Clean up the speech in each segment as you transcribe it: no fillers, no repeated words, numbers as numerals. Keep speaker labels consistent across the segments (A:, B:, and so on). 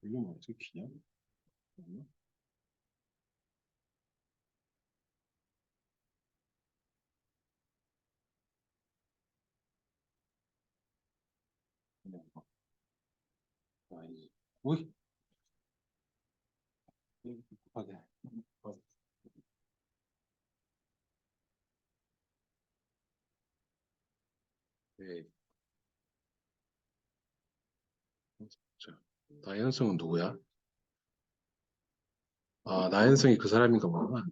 A: 이건 어떻게 키냐? 오이. 급하게. 네. 자, 나연성은 누구야? 아, 나연성이 그 사람인가 보구나.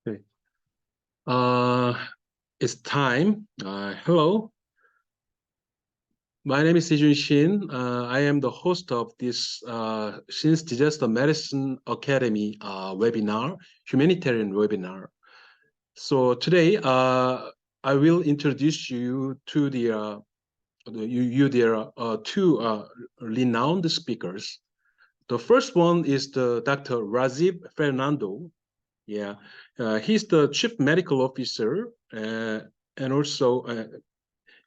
A: 네. It's time. Hello. My name is Sejun Shin. I am the host of this Shin's Disaster Medicine Academy webinar, humanitarian webinar. So today, I will introduce you to the two renowned speakers. The first one is the Dr. Rajeev Fernando. Yeah, he's the chief medical officer and also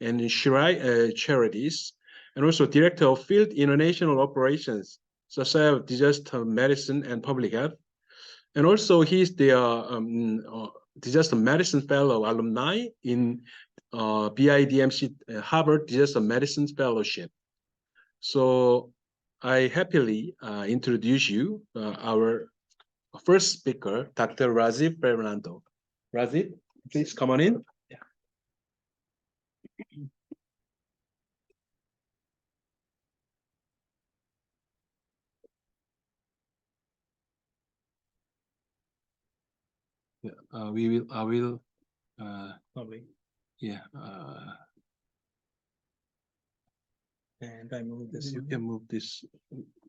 A: and Shirai Charities, and also director of Field International Operations, Society of Disaster Medicine and Public Health, and also he's the Disaster Medicine Fellow alumni in BIDMC Harvard Disaster Medicine Fellowship. So I happily introduce you our first speaker, Dr. Rajeev Fernando. Rajeev, please come on in. Yeah, I will,
B: Lovely.
A: yeah.
B: And I move this.
A: You can move this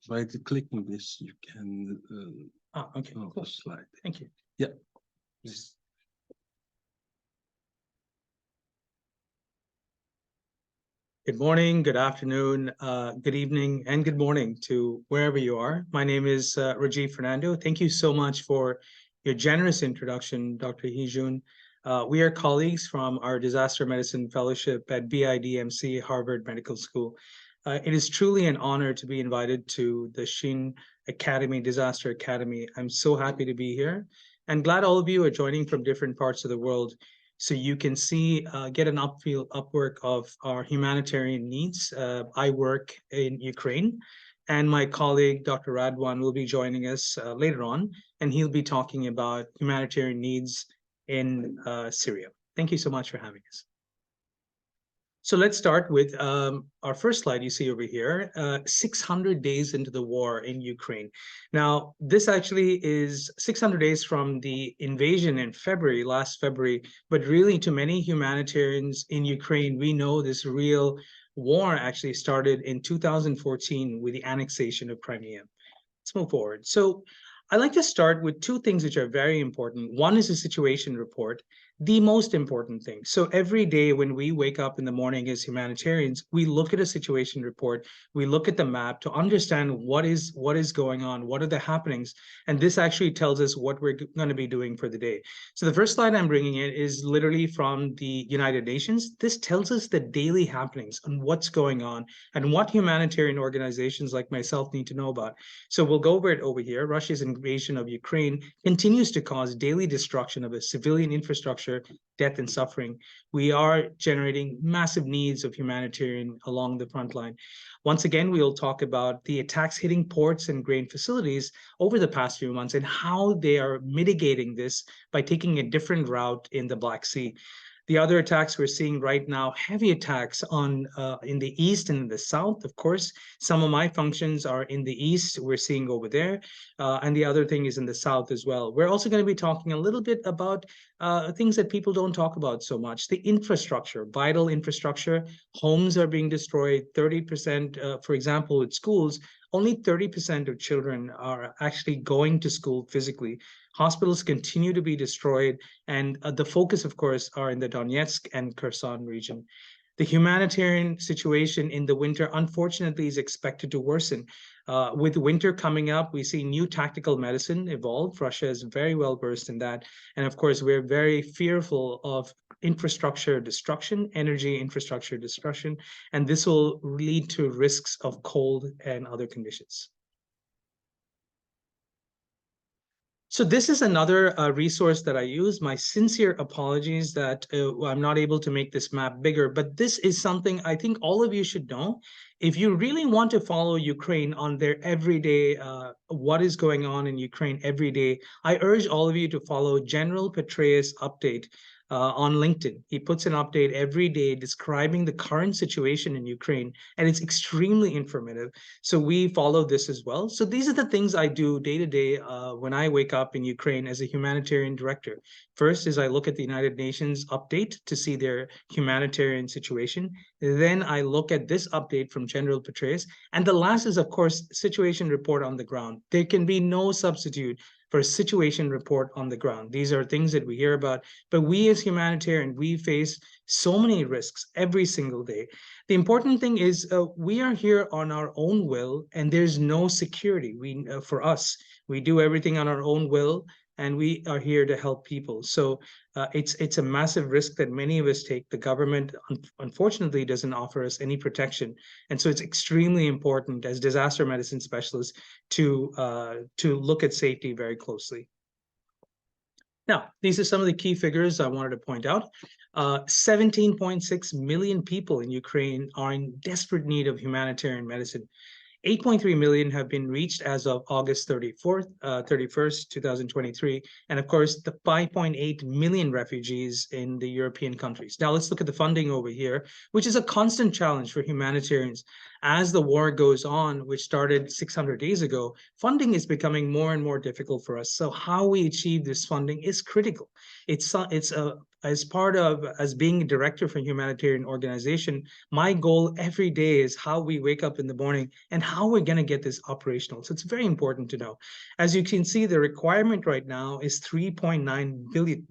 A: by clicking this. You can.
B: Okay.
A: Move
B: Cool.
A: the slide.
B: Thank you.
A: Yeah. Please.
B: Good morning, good afternoon, good evening, and good morning to wherever you are. My name is Rajeev Fernando. Thank you so much for your generous introduction, Dr. Hee-Jun. We are colleagues from our Disaster Medicine Fellowship at BIDMC Harvard Medical School. It is truly an honor to be invited to the Shin Academy, Disaster Academy. I'm so happy to be here and glad all of you are joining from different parts of the world, so you can see, get an upwork of our humanitarian needs. I work in Ukraine, and my colleague, Dr. Radwan, will be joining us later on, and he'll be talking about humanitarian needs in Syria. Thank you so much for having us. So let's start with our first slide you see over here, 600 days into the war in Ukraine. Now, this actually is 600 days from the invasion in February, last February, but really to many humanitarians in Ukraine, we know this real war actually started in 2014 with the annexation of Crimea. Let's move forward. So I'd like to start with two things which are very important. One is a situation report, the most important thing. So every day when we wake up in the morning as humanitarians, we look at a situation report, we look at the map to understand what is going on, what are the happenings, and this actually tells us what we're going to be doing for the day. So the first slide I'm bringing in is literally from the United Nations. This tells us the daily happenings and what's going on and what humanitarian organizations like myself need to know about. So we'll go over it over here. Russia's invasion of Ukraine continues to cause daily destruction of a civilian infrastructure, death and suffering. We are generating massive needs of humanitarian along the front line. Once again, we'll talk about the attacks hitting ports and grain facilities over the past few months and how they are mitigating this by taking a different route in the Black Sea. The other attacks we're seeing right now, heavy attacks on in the east and in the south. Of course, some of my functions are in the east, we're seeing over there, and the other thing is in the south as well. We're also going to be talking a little bit about things that people don't talk about so much. The infrastructure, vital infrastructure. Homes are being destroyed, 30%, for example, at schools, only 30% of children are actually going to school physically. Hospitals continue to be destroyed, and the focus, of course, are in the Donetsk and Kherson region. The humanitarian situation in the winter, unfortunately, is expected to worsen. With winter coming up, we see new tactical medicine evolve. Russia is very well versed in that. And of course, we're very fearful of infrastructure destruction, energy infrastructure destruction, and this will lead to risks of cold and other conditions. So this is another resource that I use. My sincere apologies that I'm not able to make this map bigger, but this is something I think all of you should know. If you really want to follow Ukraine on their everyday, what is going on in Ukraine every day, I urge all of you to follow General Petraeus Update on LinkedIn. He puts an update every day describing the current situation in Ukraine, and it's extremely informative. So we follow this as well. So these are the things I do day to day when I wake up in Ukraine as a humanitarian director. First is I look at the United Nations update to see their humanitarian situation. Then I look at this update from General Petraeus. And the last is, of course, situation report on the ground. There can be no substitute for a situation report on the ground. These are things that we hear about, but we as humanitarians, we face so many risks every single day. The important thing is we are here on our own will, and there's no security. For us, we do everything on our own will, and we are here to help people. So it's a massive risk that many of us take. The government, unfortunately, doesn't offer us any protection. And so it's extremely important as disaster medicine specialists to look at safety very closely. Now, these are some of the key figures I wanted to point out. 17.6 million people in Ukraine are in desperate need of humanitarian medicine. 8.3 million have been reached as of August 31st, 2023. And of course, the 5.8 million refugees in the European countries. Now let's look at the funding over here, which is a constant challenge for humanitarians. As the war goes on, which started 600 days ago, funding is becoming more and more difficult for us. So how we achieve this funding is critical. As being a director for a humanitarian organization, my goal every day is how we wake up in the morning and how we're going to get this operational. So it's very important to know. As you can see, the requirement right now is $3.9 billion,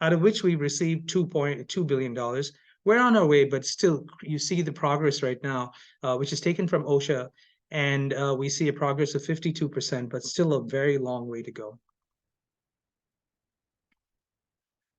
B: out of which we received $2.2 billion. We're on our way, but still, you see the progress right now, which is taken from OSHA, and we see a progress of 52%, but still a very long way to go.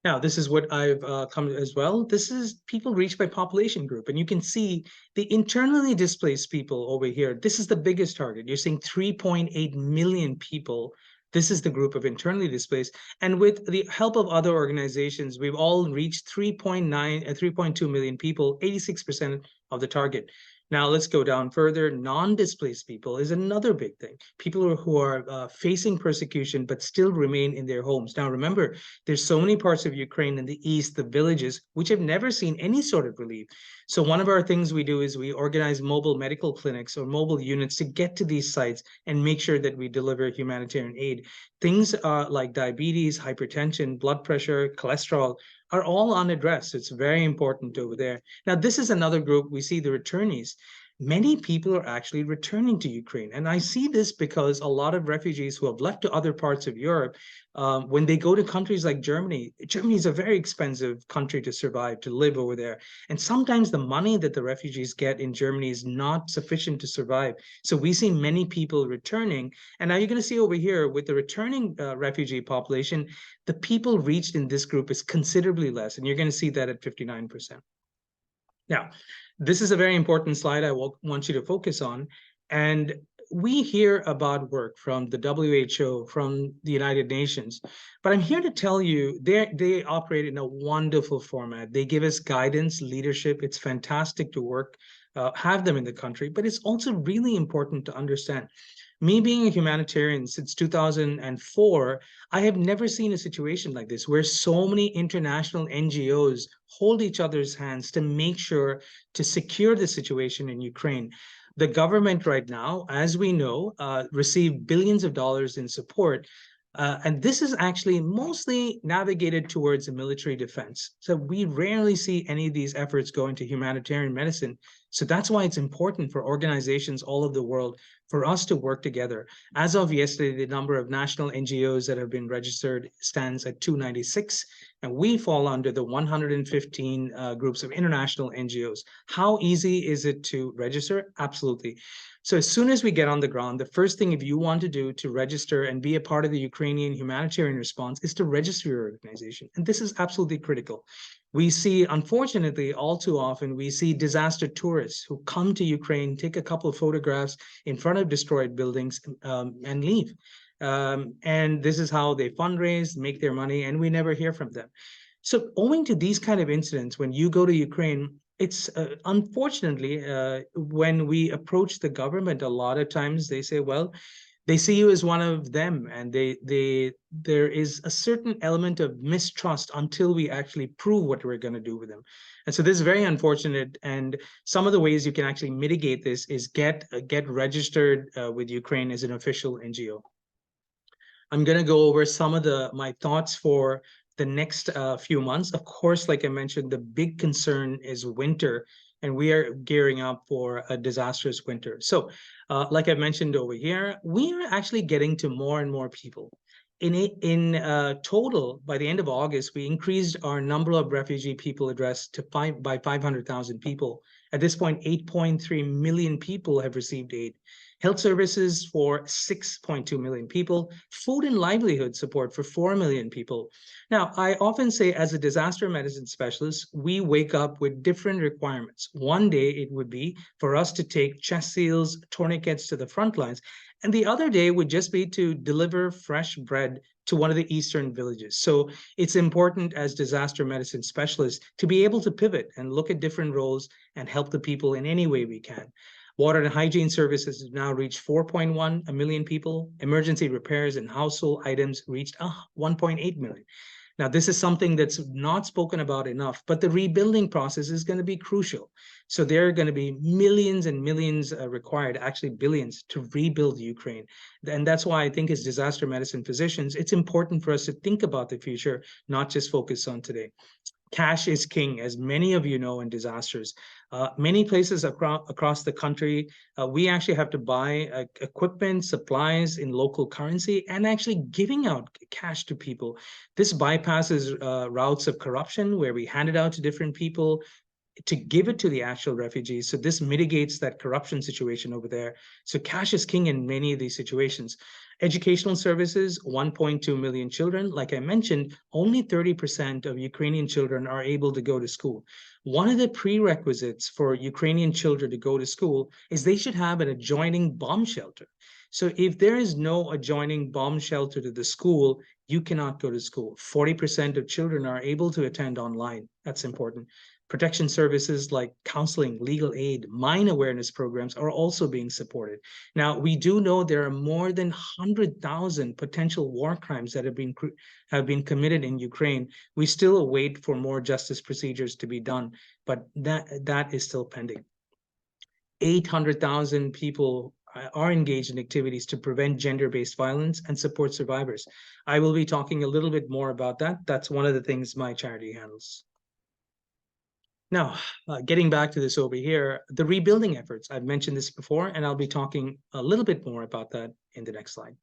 B: Now, this is what I've come to as well. This is people reached by population group. And you can see the internally displaced people over here. This is the biggest target. You're seeing 3.8 million people. This is the group of internally displaced. And with the help of other organizations, we've all reached 3.2 million people, 86% of the target. Now let's go down further. Non-displaced people is another big thing. People who are facing persecution but still remain in their homes. Now remember, there's so many parts of Ukraine in the east, the villages, which have never seen any sort of relief. So one of our things we do is we organize mobile medical clinics or mobile units to get to these sites and make sure that we deliver humanitarian aid. Things like diabetes, hypertension, blood pressure, cholesterol are all unaddressed. It's very important over there. Now, this is another group. We see the returnees. Many people are actually returning to Ukraine. And I see this because a lot of refugees who have left to other parts of Europe, when they go to countries like Germany, Germany is a very expensive country to survive, to live over there. And sometimes the money that the refugees get in Germany is not sufficient to survive. So we see many people returning. And now you're going to see over here with the returning refugee population, the people reached in this group is considerably less. And you're going to see that at 59%. Now, this is a very important slide I want you to focus on. And we hear about work from the WHO, from the United Nations, but I'm here to tell you they operate in a wonderful format. They give us guidance, leadership. It's fantastic to work, have them in the country, but it's also really important to understand. Me being a humanitarian since 2004, I have never seen a situation like this where so many international NGOs hold each other's hands to make sure to secure the situation in Ukraine. The government right now, as we know, received billions of dollars in support. And this is actually mostly navigated towards the military defense. So we rarely see any of these efforts go into humanitarian medicine. So that's why it's important for organizations all over the world for us to work together. As of yesterday, the number of national NGOs that have been registered stands at 296, and we fall under the 115 groups of international NGOs. How easy is it to register? Absolutely. So as soon as we get on the ground, the first thing if you want to do to register and be a part of the Ukrainian humanitarian response is to register your organization. And this is absolutely critical. We see, unfortunately, all too often, we see disaster tourists who come to Ukraine, take a couple of photographs in front of destroyed buildings and leave. And this is how they fundraise, make their money, and we never hear from them. So owing to these kind of incidents, when you go to Ukraine, it's unfortunately, when we approach the government, a lot of times they say, well, they see you as one of them, and there is a certain element of mistrust until we actually prove what we're going to do with them. And so this is very unfortunate. And some of the ways you can actually mitigate this is get registered with Ukraine as an official NGO. I'm going to go over some of my thoughts for the next few months. Of course, like I mentioned, the big concern is winter, and we are gearing up for a disastrous winter. So like I mentioned over here, we are actually getting to more and more people. In total, by the end of August, we increased our number of refugee people addressed to by 500,000 people. At this point, 8.3 million people have received aid. Health services for 6.2 million people, food and livelihood support for 4 million people. Now, I often say as a disaster medicine specialist, we wake up with different requirements. One day it would be for us to take chest seals, tourniquets to the front lines, and the other day would just be to deliver fresh bread to one of the eastern villages. So it's important as disaster medicine specialists to be able to pivot and look at different roles and help the people in any way we can. Water and hygiene services have now reached 4.1 million people. Emergency repairs and household items reached 1.8 million. Now, this is something that's not spoken about enough, but the rebuilding process is going to be crucial. So there are going to be millions and millions required, actually billions, to rebuild Ukraine. And that's why I think as disaster medicine physicians, it's important for us to think about the future, not just focus on today. Cash is king, as many of you know, in disasters. Many places across the country, we actually have to buy equipment, supplies in local currency, and actually giving out cash to people. This bypasses routes of corruption where we hand it out to different people to give it to the actual refugees. So this mitigates that corruption situation over there. So cash is king in many of these situations. Educational services, 1.2 million children. Like I mentioned, only 30% of Ukrainian children are able to go to school. One of the prerequisites for Ukrainian children to go to school is they should have an adjoining bomb shelter. So if there is no adjoining bomb shelter to the school, you cannot go to school. 40% of children are able to attend online. That's important. Protection services like counseling, legal aid, mine awareness programs are also being supported. Now, we do know there are more than 100,000 potential war crimes that have been committed in Ukraine. We still await for more justice procedures to be done, but that is still pending. 800,000 people are engaged in activities to prevent gender-based violence and support survivors. I will be talking a little bit more about that. That's one of the things my charity handles. Now, getting back to this over here, the rebuilding efforts, I've mentioned this before, and I'll be talking a little bit more about that in the next slide.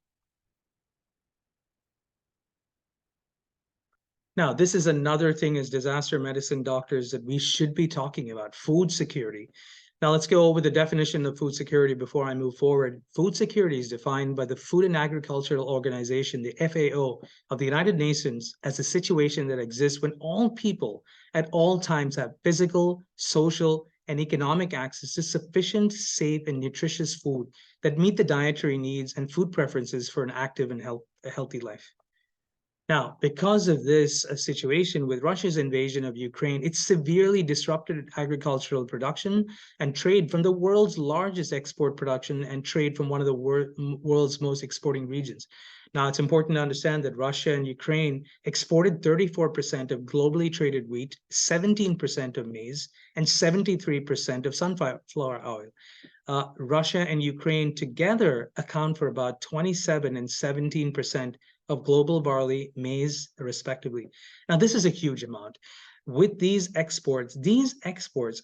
B: Now, this is another thing as disaster medicine doctors that we should be talking about, food security. Now, let's go over the definition of food security before I move forward. Food security is defined by the Food and Agricultural Organization, the FAO, of the United Nations as a situation that exists when all people at all times have physical, social, and economic access to sufficient, safe, and nutritious food that meet the dietary needs and food preferences for an active and healthy life. Now, because of this situation with Russia's invasion of Ukraine, it severely disrupted agricultural production and trade from the world's largest export production and trade from one of the world's most exporting regions. Now, it's important to understand that Russia and Ukraine exported 34% of globally traded wheat, 17% of maize, and 73% of sunflower oil. Russia and Ukraine together account for about 27 and 17% of global barley, maize, respectively. Now, this is a huge amount. With these exports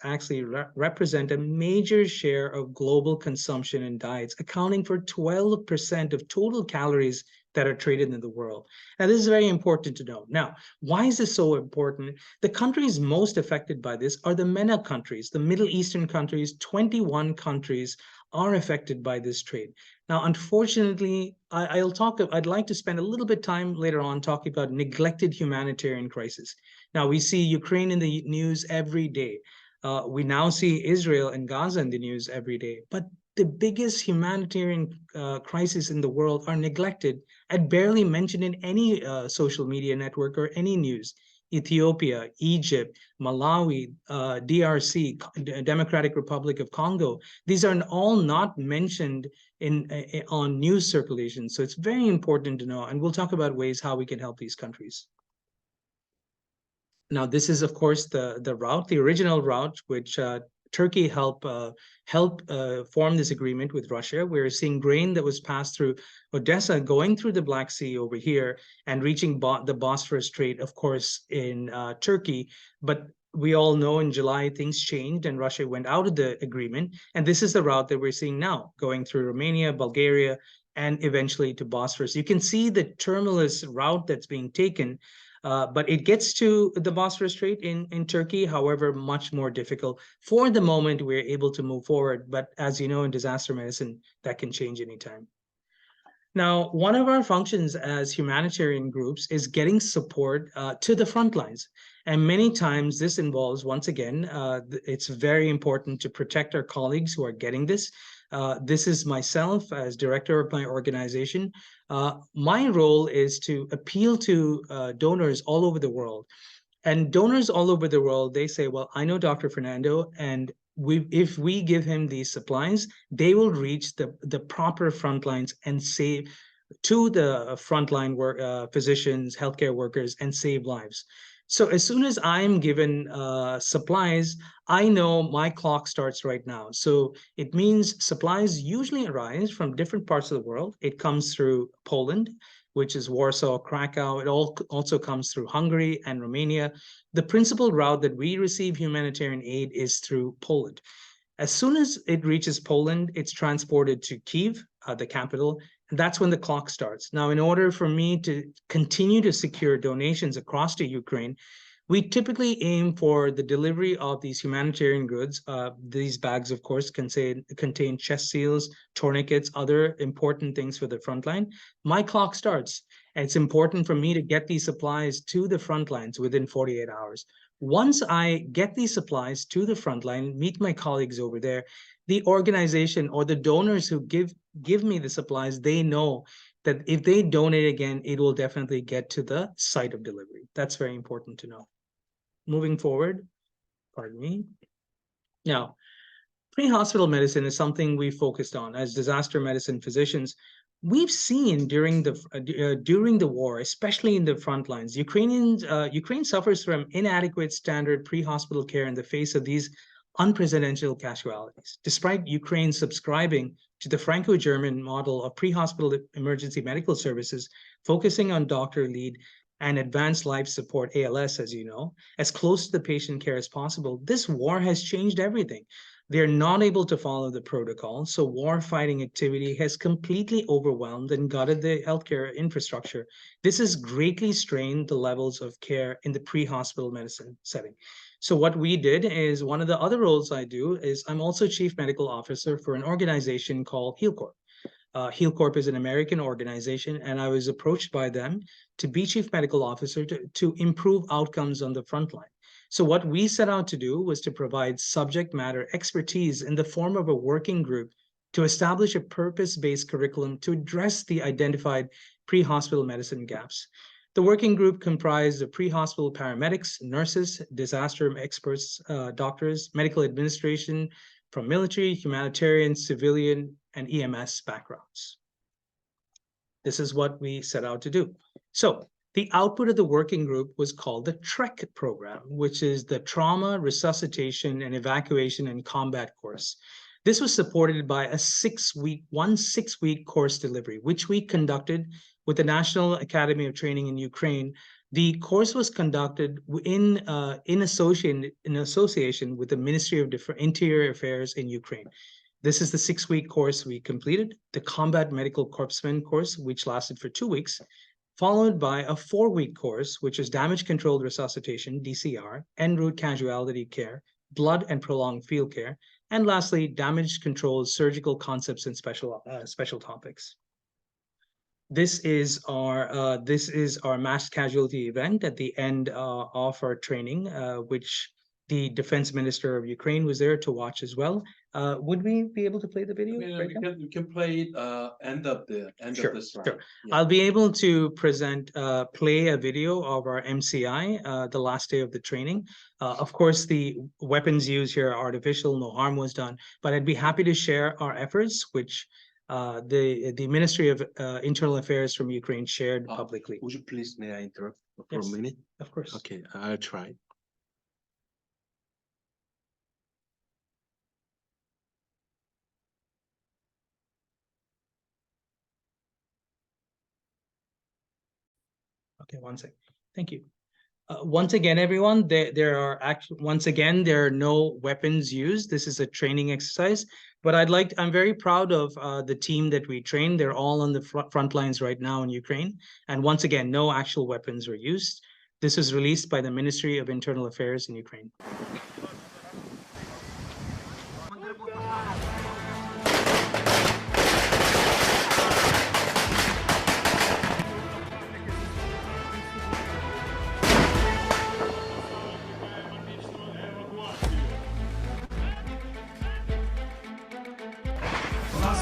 B: actually represent a major share of global consumption and diets, accounting for 12% of total calories that are traded in the world. Now, this is very important to know. Now, why is this so important? The countries most affected by this are the MENA countries, the Middle Eastern countries. 21 countries are affected by this trade. Now, unfortunately, I'd like to spend a little bit time later on talking about neglected humanitarian crisis. Now, we see Ukraine in the news every day. We now see Israel and Gaza in the news every day. But the biggest humanitarian crises in the world are neglected and barely mentioned in any social media network or any news. Ethiopia, Egypt, Malawi, DRC, Democratic Republic of Congo. These are all not mentioned on news circulation. So it's very important to know, and we'll talk about ways how we can help these countries. Now, this is, of course, the route, the original route, which Turkey helped form this agreement with Russia. We're seeing grain that was passed through Odessa going through the Black Sea over here and reaching the Bosphorus Strait, of course, in Turkey. But we all know in July things changed and Russia went out of the agreement. And this is the route that we're seeing now, going through Romania, Bulgaria, and eventually to Bosphorus. You can see the terminus route that's being taken. But it gets to the Bosphorus Strait in Turkey, however, much more difficult. For the moment, we're able to move forward. But as you know, in disaster medicine, that can change anytime. Now, one of our functions as humanitarian groups is getting support to the front lines. And many times this involves, once again, it's very important to protect our colleagues who are getting this. This is myself as director of my organization. My role is to appeal to donors all over the world. And donors all over the world, they say, well, I know Dr. Fernando, and if we give him these supplies, they will reach the proper front lines and save to the frontline physicians, healthcare workers, and save lives. So as soon as I'm given supplies, I know my clock starts right now. So it means supplies usually arise from different parts of the world. It comes through Poland, which is Warsaw, Krakow. It also comes through Hungary and Romania. The principal route that we receive humanitarian aid is through Poland. As soon as it reaches Poland, it's transported to Kyiv, the capital, and that's when the clock starts. Now, in order for me to continue to secure donations across to Ukraine, we typically aim for the delivery of these humanitarian goods. These bags, of course, contain chest seals, tourniquets, other important things for the frontline. My clock starts, and it's important for me to get these supplies to the front lines within 48 hours. Once I get these supplies to the front line, meet my colleagues over there, the organization or the donors who give me the supplies, they know that if they donate again, it will definitely get to the site of delivery. That's very important to know. Moving forward, pardon me. Now, pre-hospital medicine is something we focused on as disaster medicine physicians. We've seen during the war, especially in the front lines, Ukraine suffers from inadequate standard pre-hospital care in the face of these unprecedented casualties. Despite Ukraine subscribing to the Franco-German model of pre-hospital emergency medical services, focusing on doctor lead and advanced life support, ALS, as you know, as close to the patient care as possible, this war has changed everything. They're not able to follow the protocol, so war fighting activity has completely overwhelmed and gutted the healthcare infrastructure. This has greatly strained the levels of care in the pre-hospital medicine setting. So what we did is, one of the other roles I do is I'm also chief medical officer for an organization called HealCorp. HealCorp is an American organization, and I was approached by them to be chief medical officer to improve outcomes on the front line. So what we set out to do was to provide subject matter expertise in the form of a working group to establish a purpose-based curriculum to address the identified pre-hospital medicine gaps. The working group comprised of pre-hospital paramedics, nurses, disaster experts, doctors, medical administration from military, humanitarian, civilian, and EMS backgrounds. This is what we set out to do. So the output of the working group was called the TREC program, which is the Trauma, Resuscitation, and Evacuation and Combat course. This was supported by a 6-week course delivery, which we conducted with the National Academy of Training in Ukraine. The course was conducted in association with the Ministry of Interior Affairs in Ukraine. This is the 6-week course we completed, the Combat Medical Corpsman course, which lasted for 2 weeks, followed by a 4-week course, which is Damage Controlled Resuscitation, DCR, en route casualty care, blood and prolonged field care, and lastly, Damage Controlled Surgical Concepts and Special Topics. This is our mass casualty event at the end of our training, which the Defense Minister of Ukraine was there to watch as well. Would we be able to play the video?
A: Yeah, we can play it end of the slide.
B: Sure.
A: Yeah.
B: I'll be able to play a video of our MCI, the last day of the training. Of course, the weapons used here are artificial, no harm was done, but I'd be happy to share our efforts, which the Ministry of Internal Affairs from Ukraine shared publicly.
A: Would you please, may I interrupt for a minute?
B: Of course.
A: Okay, I'll try.
B: Okay, one second. Thank you. Once again, everyone, there are no weapons used. This is a training exercise, but I'm very proud of the team that we trained. They're all on the front lines right now in Ukraine. And once again, no actual weapons were used. This was released by the Ministry of Internal Affairs in Ukraine.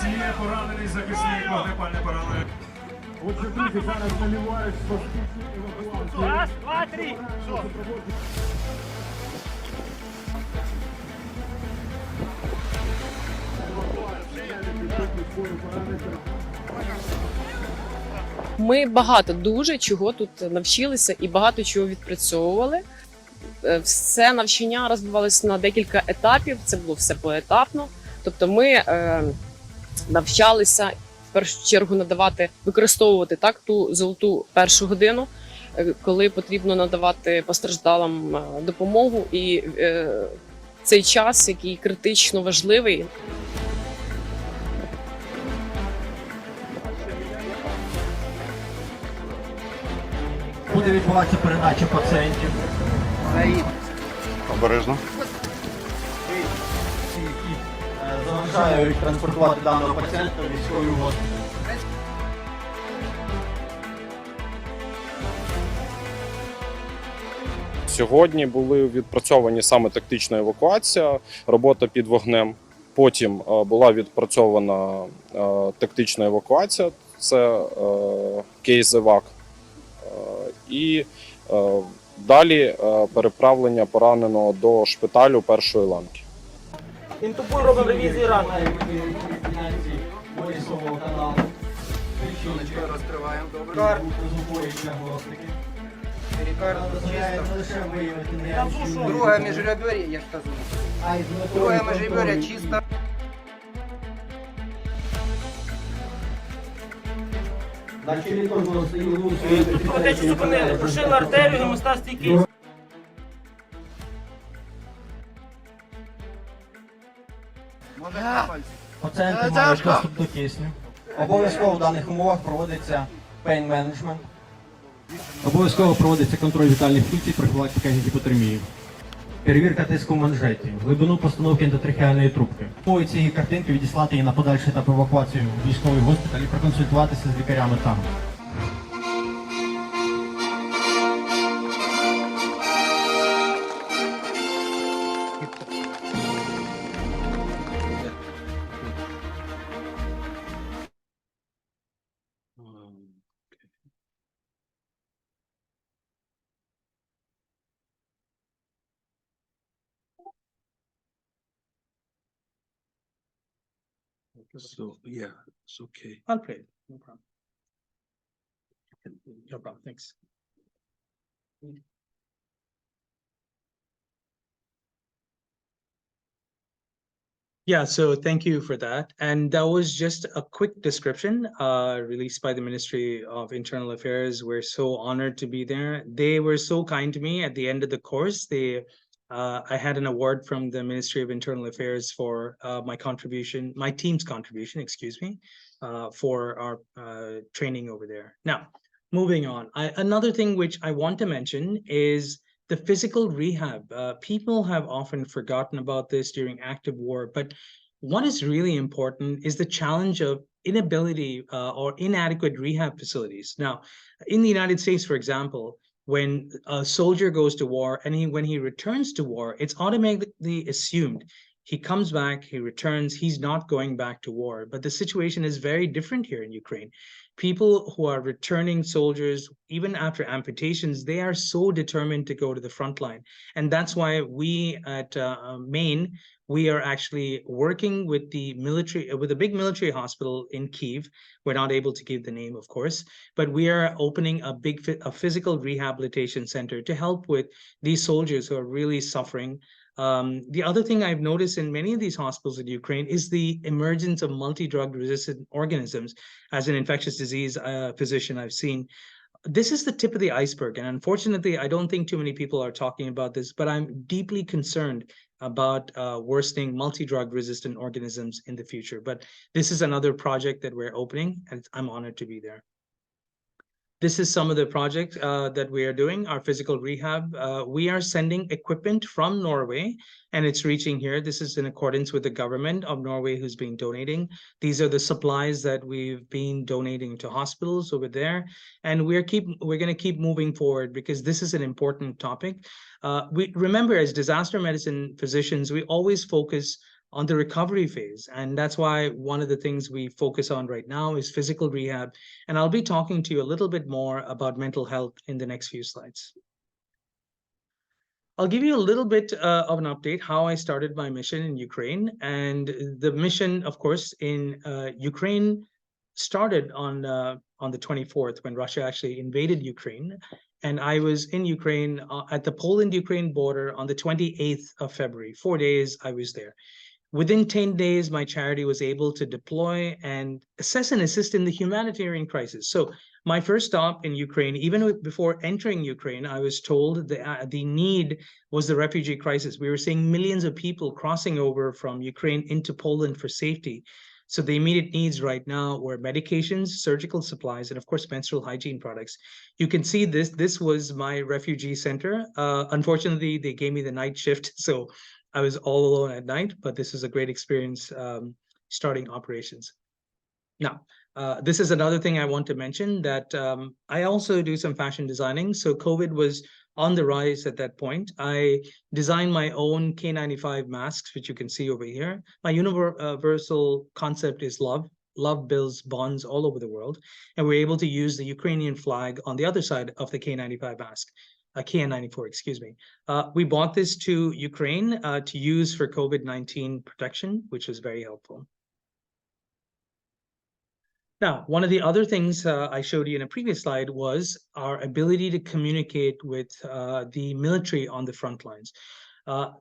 C: Є поранений захисник, вогнепальне поранення. Отже, друзі, зараз наливають поспішну евакуацію. Раз, два, три.
D: Ми багато дуже чого тут навчилися і багато чого відпрацьовували. Все навчання розбивалося на декілька етапів, це було все поетапно. Тобто ми навчалися в першу чергу використовувати ту золоту першу годину, коли потрібно надавати постраждалим допомогу, і цей час, який критично важливий.
E: Буде відбуватися передача пацієнтів.
F: Обережно.
E: Заважають транспортувати даного пацієнта в військовий госпіталь.
F: Сьогодні були відпрацьовані саме тактична евакуація, робота під вогнем. Потім була відпрацьована тактична евакуація, це кейс-евак. І далі переправлення пораненого до шпиталю першої ланки.
E: Інтубуй, робимо ревізії ран.
G: Розкриваємо, добре. Перикард чисто. Друге міжребер'я, я ж кажу. Друге міжребер'я чисто.
E: Кровотечу зупинили, прошили артерію, гемостаз стійкий. Пацієнти мають доступ до кисню. Обов'язково в даних умовах проводиться pain management.
H: Обов'язково проводиться контроль вітальних функцій, профілактика гіпотермії. Перевірка тиску в манжеті, глибину постановки ендотрахеальної трубки. По цієї картинки відіслати її на подальший етап евакуації в військовий госпіталь і проконсультуватися з лікарями там.
A: So yeah, it's okay.
B: I'll play it. No problem. No problem. Thanks. Yeah, so thank you for that. And that was just a quick description released by the Ministry of Internal Affairs. We're so honored to be there. They were so kind to me at the end of the course. I had an award from the Ministry of Internal Affairs for my team's contribution, excuse me, for our training over there. Now, moving on. Another thing which I want to mention is the physical rehab. People have often forgotten about this during active war, but what is really important is the challenge of inability or inadequate rehab facilities. Now, in the United States, for example, when a soldier goes to war and when he returns to war, it's automatically assumed he comes back, he returns, he's not going back to war. But the situation is very different here in Ukraine. People who are returning soldiers, even after amputations, they are so determined to go to the front line. And that's why we at Maine, we are actually working with the military, with a big military hospital in Kyiv. We're not able to give the name, of course, but we are opening a physical rehabilitation center to help with these soldiers who are really suffering. The other thing I've noticed in many of these hospitals in Ukraine is the emergence of multi-drug resistant organisms. As an infectious disease physician, I've seen this is the tip of the iceberg. And unfortunately, I don't think too many people are talking about this, but I'm deeply concerned about worsening multi-drug resistant organisms in the future. But this is another project that we're opening, and I'm honored to be there. This is some of the projects that we are doing, our physical rehab. We are sending equipment from Norway, and it's reaching here. This is in accordance with the government of Norway who's been donating. These are the supplies that we've been donating to hospitals over there. And we're going to keep moving forward because this is an important topic. We remember, as disaster medicine physicians, we always focus on the recovery phase. And that's why one of the things we focus on right now is physical rehab. And I'll be talking to you a little bit more about mental health in the next few slides. I'll give you a little bit of an update how I started my mission in Ukraine. And the mission, of course, in Ukraine started on the 24th when Russia actually invaded Ukraine. And I was in Ukraine at the Poland-Ukraine border on the 28th of February. 4 days I was there. Within 10 days, my charity was able to deploy and assess and assist in the humanitarian crisis. So my first stop in Ukraine, even before entering Ukraine, I was told that the need was the refugee crisis. We were seeing millions of people crossing over from Ukraine into Poland for safety. So the immediate needs right now were medications, surgical supplies, and of course, menstrual hygiene products. You can see this was my refugee center. Unfortunately, they gave me the night shift, so I was all alone at night, but this is a great experience starting operations. Now, this is another thing I want to mention, that I also do some fashion designing. So COVID was on the rise at that point. I designed my own K95 masks, which you can see over here. My universal concept is love. Love builds bonds all over the world. And we're able to use the Ukrainian flag on the other side of the K95 mask. KN94, excuse me. We bought this to Ukraine to use for COVID-19 protection, which was very helpful. Now, one of the other things I showed you in a previous slide was our ability to communicate with the military on the front lines.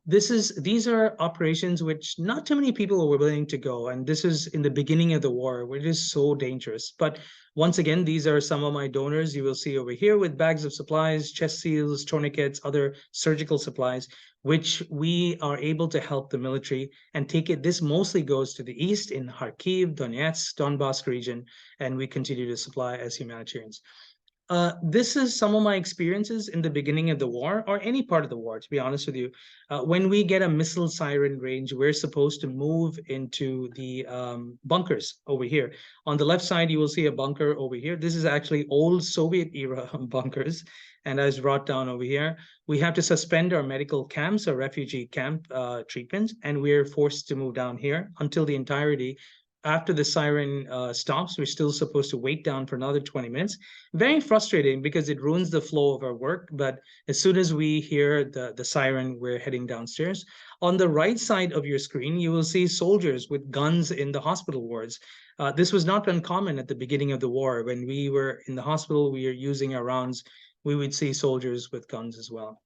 B: These are operations which not too many people were willing to go, and this is in the beginning of the war, which is so dangerous. But once again, these are some of my donors you will see over here with bags of supplies, chest seals, tourniquets, other surgical supplies, which we are able to help the military and take it. This mostly goes to the east in Kharkiv, Donetsk, Donbass region, and we continue to supply as humanitarians. This is some of my experiences in the beginning of the war, or any part of the war, to be honest with you. When we get a missile siren range, we're supposed to move into the bunkers over here. On the left side, you will see a bunker over here. This is actually old Soviet era bunkers. And as brought down over here, we have to suspend our medical camps or refugee camp treatments, and we're forced to move down here until the entirety. After the siren stops, we're still supposed to wait down for another 20 minutes. Very frustrating because it ruins the flow of our work. But as soon as we hear the siren, we're heading downstairs. On the right side of your screen, you will see soldiers with guns in the hospital wards. This was not uncommon at the beginning of the war. When we were in the hospital, we were using our rounds, we would see soldiers with guns as well.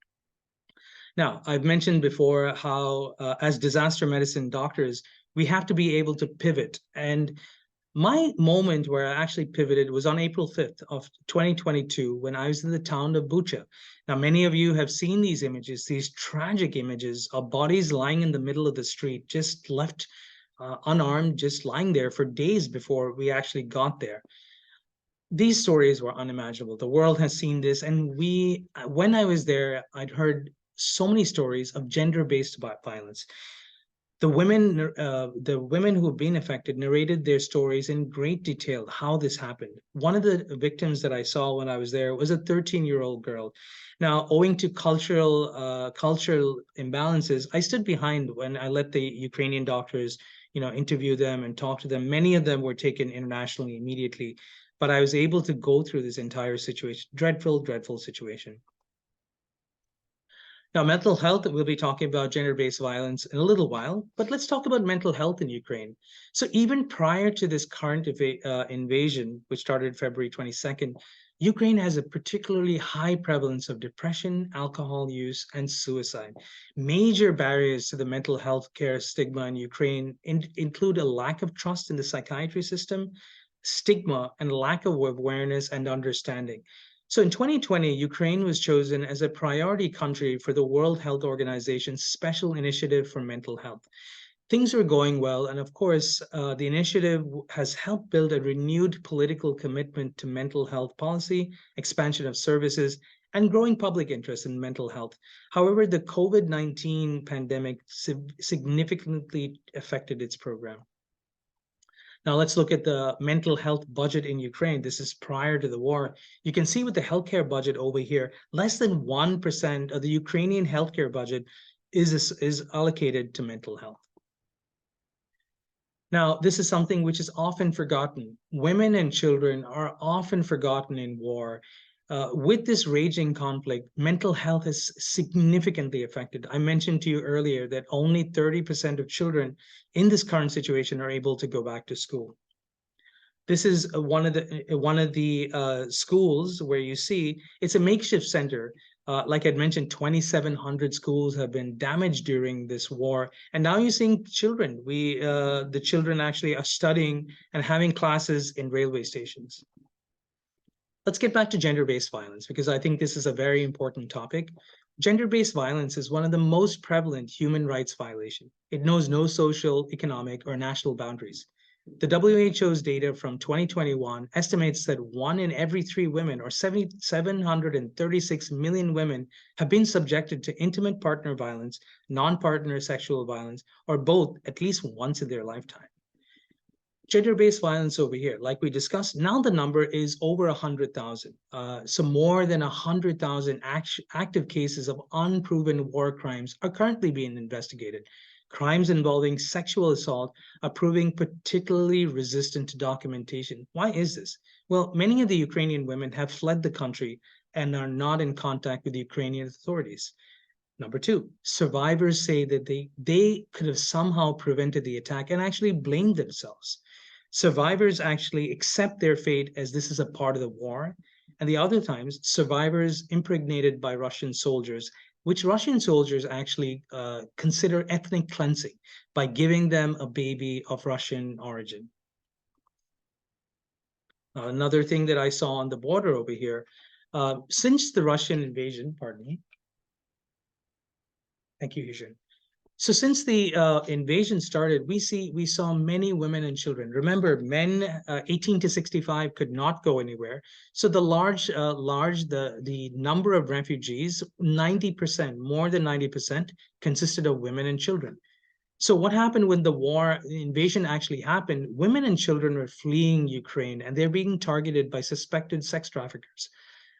B: Now, I've mentioned before how as disaster medicine doctors, We have to be able to pivot. And my moment where I actually pivoted was on April 5th of 2022, when I was in the town of Bucha. Now, many of you have seen these images, these tragic images of bodies lying in the middle of the street, just left unarmed, just lying there for days before we actually got there. These stories were unimaginable. The world has seen this. And when I was there, I'd heard so many stories of gender-based violence. The women who have been affected narrated their stories in great detail, how this happened. One of the victims that I saw when I was there was a 13-year-old girl. Now, owing to cultural imbalances, I stood behind when I let the Ukrainian doctors, interview them and talk to them. Many of them were taken internationally immediately, but I was able to go through this entire situation. Dreadful, dreadful situation. Now, mental health, we'll be talking about gender-based violence in a little while, but let's talk about mental health in Ukraine. So even prior to this current invasion, which started February 22nd, Ukraine has a particularly high prevalence of depression, alcohol use, and suicide. Major barriers to the mental health care stigma in Ukraine include a lack of trust in the psychiatry system, stigma, and lack of awareness and understanding. So in 2020, Ukraine was chosen as a priority country for the World Health Organization's special initiative for mental health. Things are going well, and of course, the initiative has helped build a renewed political commitment to mental health policy, expansion of services, and growing public interest in mental health. However, the COVID-19 pandemic significantly affected its program. Now let's look at the mental health budget in Ukraine. This is prior to the war. You can see with the healthcare budget over here, less than 1% of the Ukrainian healthcare budget is allocated to mental health. Now, this is something which is often forgotten. Women and children are often forgotten in war. With this raging conflict, mental health is significantly affected. I mentioned to you earlier that only 30% of children in this current situation are able to go back to school. This is one of the schools where you see it's a makeshift center. Like I'd mentioned, 2,700 schools have been damaged during this war, and now you're seeing children. The children actually are studying and having classes in railway stations. Let's get back to gender-based violence, because I think this is a very important topic. Gender-based violence is one of the most prevalent human rights violations. It knows no social, economic, or national boundaries. The WHO's data from 2021 estimates that 1 in every 3 women, or 736 million women, have been subjected to intimate partner violence, non-partner sexual violence, or both at least once in their lifetime. Gender-based violence over here, like we discussed, now the number is over 100,000. So more than 100,000 active cases of unproven war crimes are currently being investigated. Crimes involving sexual assault are proving particularly resistant to documentation. Why is this? Well, many of the Ukrainian women have fled the country and are not in contact with the Ukrainian authorities. Number 2, survivors say that they could have somehow prevented the attack and actually blamed themselves. Survivors actually accept their fate as this is a part of the war. And the other times, survivors impregnated by Russian soldiers, which Russian soldiers actually consider ethnic cleansing by giving them a baby of Russian origin. Another thing that I saw on the border over here, since the Russian invasion, pardon me. Thank you, Hussein. So since the invasion started, we saw many women and children. Remember, men 18 to 65 could not go anywhere. So the the number of refugees, 90%, more than 90%, consisted of women and children. So what happened when the invasion actually happened? Women and children were fleeing Ukraine, and they're being targeted by suspected sex traffickers.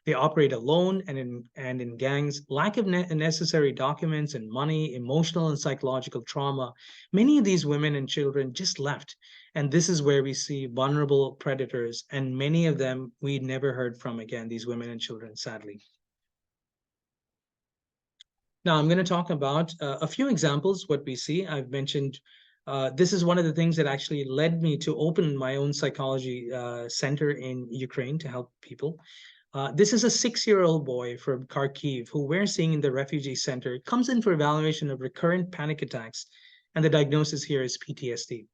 B: They operate alone and in gangs. Lack of necessary documents and money, emotional and psychological trauma. Many of these women and children just left. And this is where we see vulnerable predators. And many of them we never heard from again, these women and children, sadly. Now, I'm going to talk about a few examples, what we see. I've mentioned this is one of the things that actually led me to open my own psychology center in Ukraine to help people. This is a 6-year-old boy from Kharkiv who we're seeing in the refugee center. Comes in for evaluation of recurrent panic attacks and the diagnosis here is PTSD.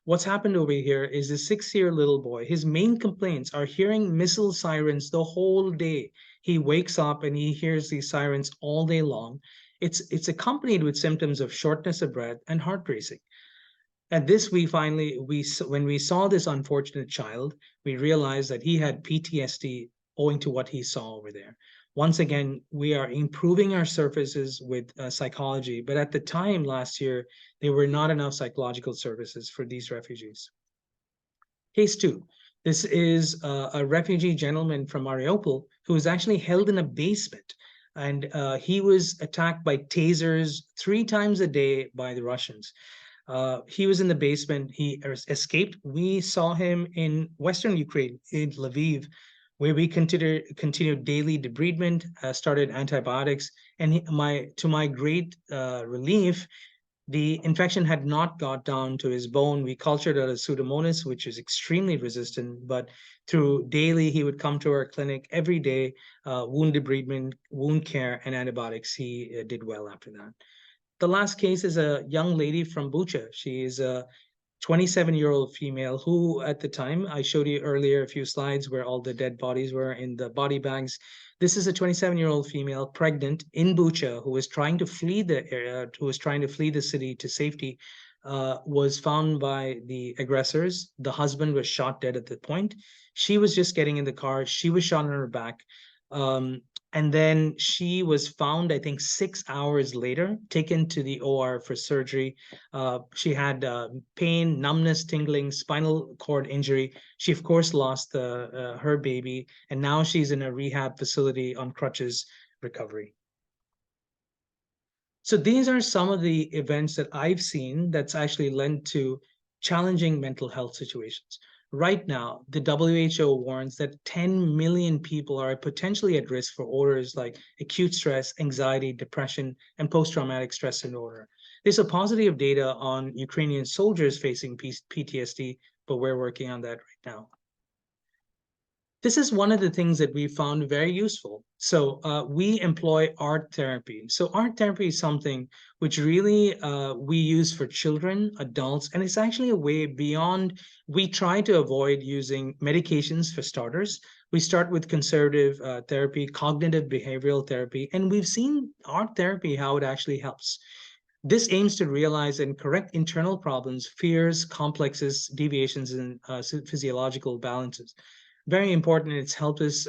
B: What's happened over here is a 6-year little boy, his main complaints are hearing missile sirens the whole day. He wakes up and he hears these sirens all day long. It's accompanied with symptoms of shortness of breath and heart racing. At this, when we saw this unfortunate child, we realized that he had PTSD owing to what he saw over there. Once again, we are improving our services with psychology, but at the time last year, there were not enough psychological services for these refugees. Case 2. This is a refugee gentleman from Mariupol who was actually held in a basement, and he was attacked by tasers 3 times a day by the Russians. He was in the basement, he escaped. We saw him in Western Ukraine, in Lviv, where we continued daily debridement, started antibiotics, and to my great relief, the infection had not got down to his bone. We cultured out a Pseudomonas, which is extremely resistant, but through daily, he would come to our clinic every day, wound debridement, wound care, and antibiotics. He did well after that. The last case is a young lady from Bucha. She is a 27-year-old female who, at the time, I showed you earlier a few slides where all the dead bodies were in the body bags. This is a 27-year-old female pregnant in Bucha who was trying to flee the area, who was trying to flee the city to safety, was found by the aggressors. The husband was shot dead at the point. She was just getting in the car. She was shot in her back. And then she was found, I think, 6 hours later, taken to the OR for surgery. She had pain, numbness, tingling, spinal cord injury. She, of course, lost her baby, and now she's in a rehab facility on crutches, recovery. So these are some of the events that I've seen that's actually led to challenging mental health situations. Right now, the WHO warns that 10 million people are potentially at risk for orders like acute stress, anxiety, depression, and post-traumatic stress disorder. There's a positive data on Ukrainian soldiers facing PTSD, but we're working on that right now. This is one of the things that we found very useful. So we employ art therapy. So art therapy is something which really we use for children, adults, and it's actually a way beyond. We try to avoid using medications for starters. We start with conservative therapy, cognitive behavioral therapy, and we've seen art therapy, how it actually helps. This aims to realize and correct internal problems, fears, complexes, deviations in physiological balances. Very important, it's helped us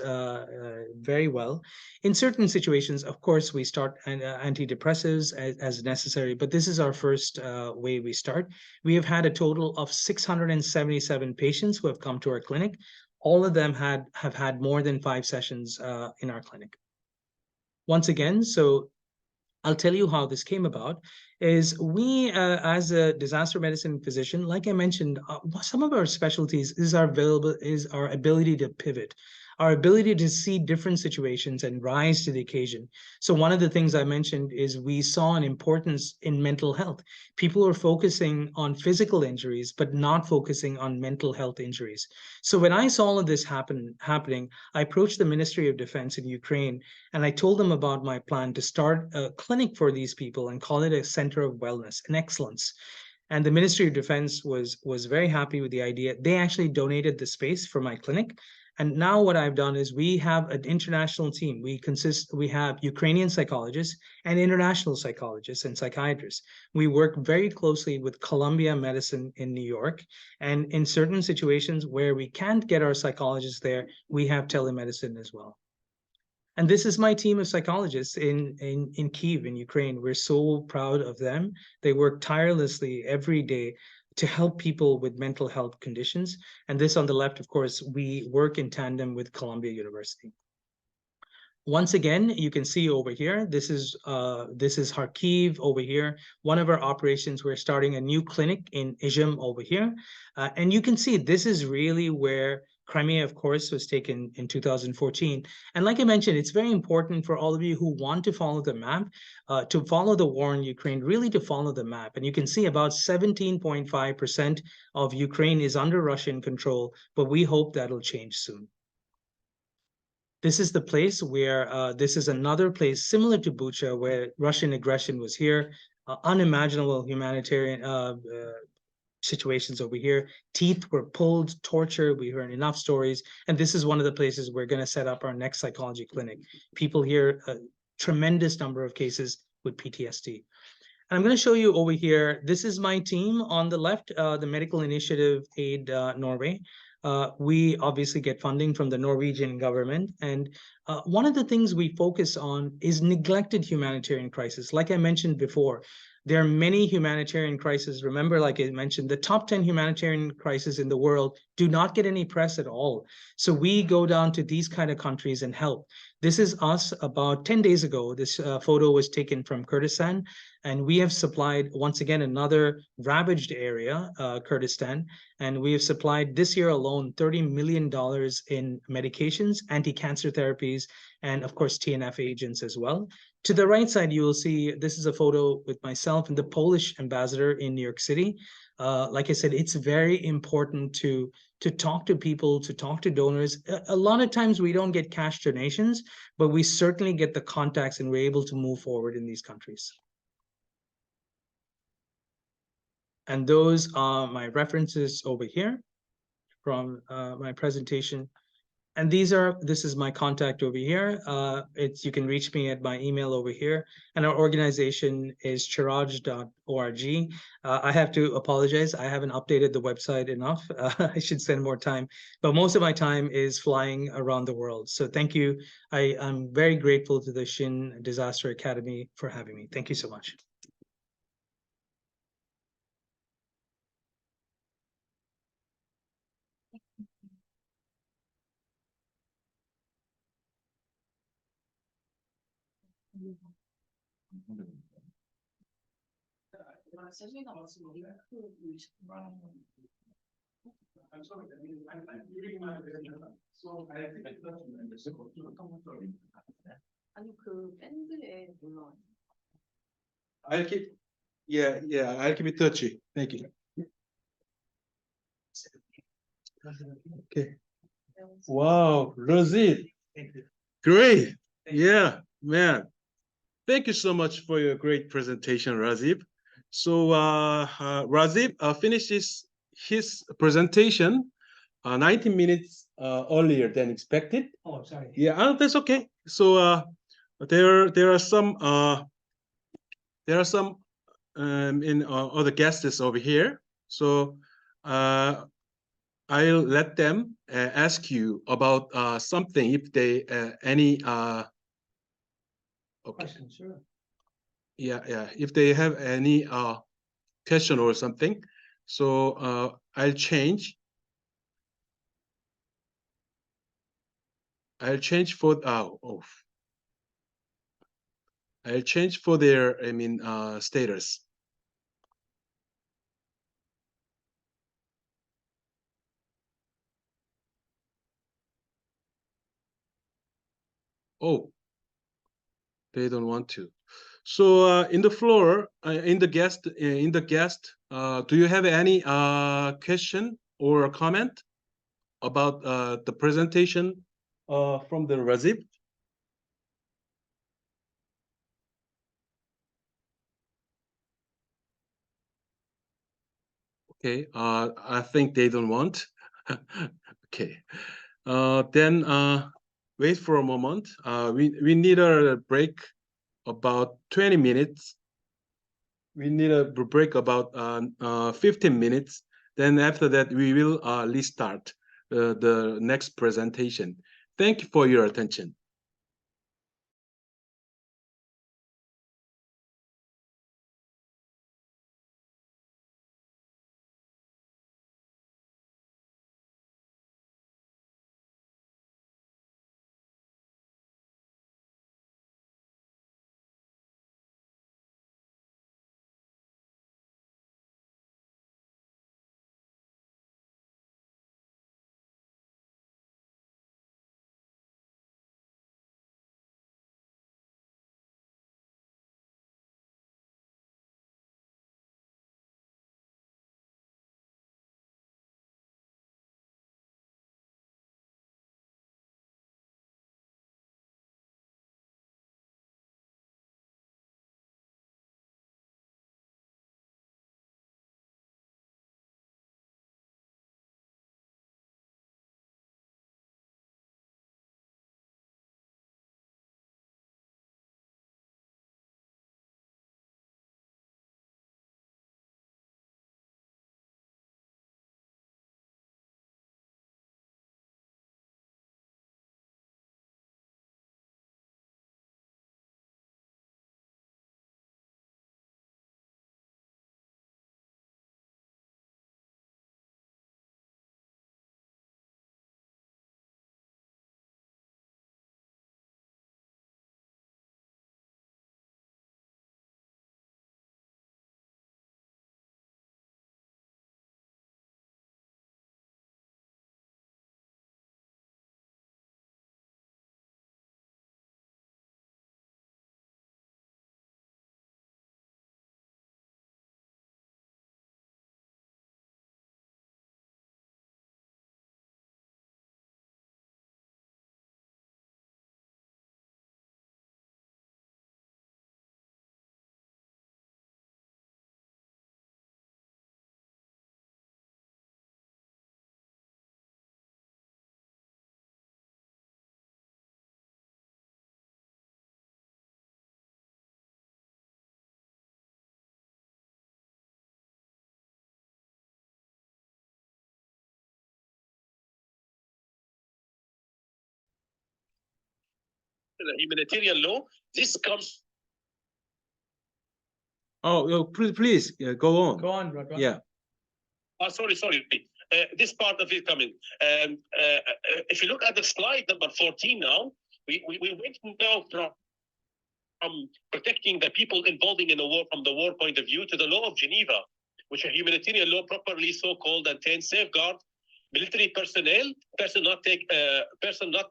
B: very well. In certain situations, of course, we start antidepressives as necessary, but this is our first way we start. We have had a total of 677 patients who have come to our clinic. All of them have had more than 5 sessions in our clinic. Once again, so I'll tell you how this came about. Is we, as a disaster medicine physician, like I mentioned, some of our specialties is our ability to pivot, our ability to see different situations and rise to the occasion. So one of the things I mentioned is we saw an importance in mental health. People are focusing on physical injuries, but not focusing on mental health injuries. So when I saw all of this happening, I approached the Ministry of Defense in Ukraine, and I told them about my plan to start a clinic for these people and call it a center of wellness and excellence. And the Ministry of Defense was very happy with the idea. They actually donated the space for my clinic. And now what I've done is we have an international team. We have Ukrainian psychologists and international psychologists and psychiatrists. We work very closely with Columbia Medicine in New York. And in certain situations where we can't get our psychologists there, we have telemedicine as well. And this is my team of psychologists in Kyiv, in Ukraine. We're so proud of them. They work tirelessly every day to help people with mental health conditions. And this on the left, of course, we work in tandem with Columbia University. Once again, you can see over here, this is Kharkiv over here. One of our operations, we're starting a new clinic in Izhum over here. And you can see this is really where Crimea, of course, was taken in 2014. And like I mentioned, it's very important for all of you who want to follow the map, to follow the war in Ukraine, really to follow the map. And you can see about 17.5% of Ukraine is under Russian control, but we hope that'll change soon. This is the place where, this is another place similar to Bucha where Russian aggression was here. unimaginable humanitarian situations over here. Teeth were pulled, torture. We heard enough stories. And this is one of the places we're going to set up our next psychology clinic. People here, a tremendous number of cases with PTSD. And I'm going to show you over here. This is my team on the left, the Medical Initiative Aid Norway. We obviously get funding from the Norwegian government. And one of the things we focus on is neglected humanitarian crisis. Like I mentioned before, there are many humanitarian crises. Remember, like I mentioned, the top 10 humanitarian crises in the world do not get any press at all. So we go down to these kind of countries and help. This is us about 10 days ago. This photo was taken from Kurdistan, and we have supplied, once again, another ravaged area, Kurdistan, and we have supplied this year alone $30 million in medications, anti-cancer therapies, and of course, TNF agents as well. To the right side, you will see this is a photo with myself and the Polish ambassador in New York City. Like I said, it's very important to talk to people, to talk to donors. A lot of times we don't get cash donations, but we certainly get the contacts and we're able to move forward in these countries. And those are my references over here from my presentation. And this is my contact over here. You can reach me at my email over here. And our organization is chiraj.org. I have to apologize. I haven't updated the website enough. I should spend more time. But most of my time is flying around the world. So thank you. I'm very grateful to the Shin Disaster Academy for having me. Thank you so much.
A: I'll keep, I'll keep it touchy. Thank you. Okay. Wow, Rosie. Great. Yeah, man. Thank you so much for your great presentation, Rajeev. So Rajeev finishes his presentation 19 minutes earlier than expected.
B: Oh, sorry.
A: Yeah, that's okay. So there are some in other guests over here. So I'll let them ask you about something if they any okay.
B: Question, sure.
A: Yeah. If they have any question or something, so I'll change for I'll change for their status. Oh, they don't want to. So in the floor, in the guest, do you have any question or comment about the presentation from the Rajeev? Okay, I think they don't want. Okay, then wait for a moment. We need a break about 20 minutes. We need a break about 15 minutes. Then after that, we will restart the next presentation. Thank you for your attention.
I: humanitarian law. This comes.
A: Oh, please go on.
B: Go on, Radwan.
A: Yeah.
I: Oh, sorry. This part of it coming. If you look at the slide number 14 now, we went now from protecting the people involving in the war from the war point of view to the law of Geneva, which a humanitarian law properly so-called and safeguard military personnel, person not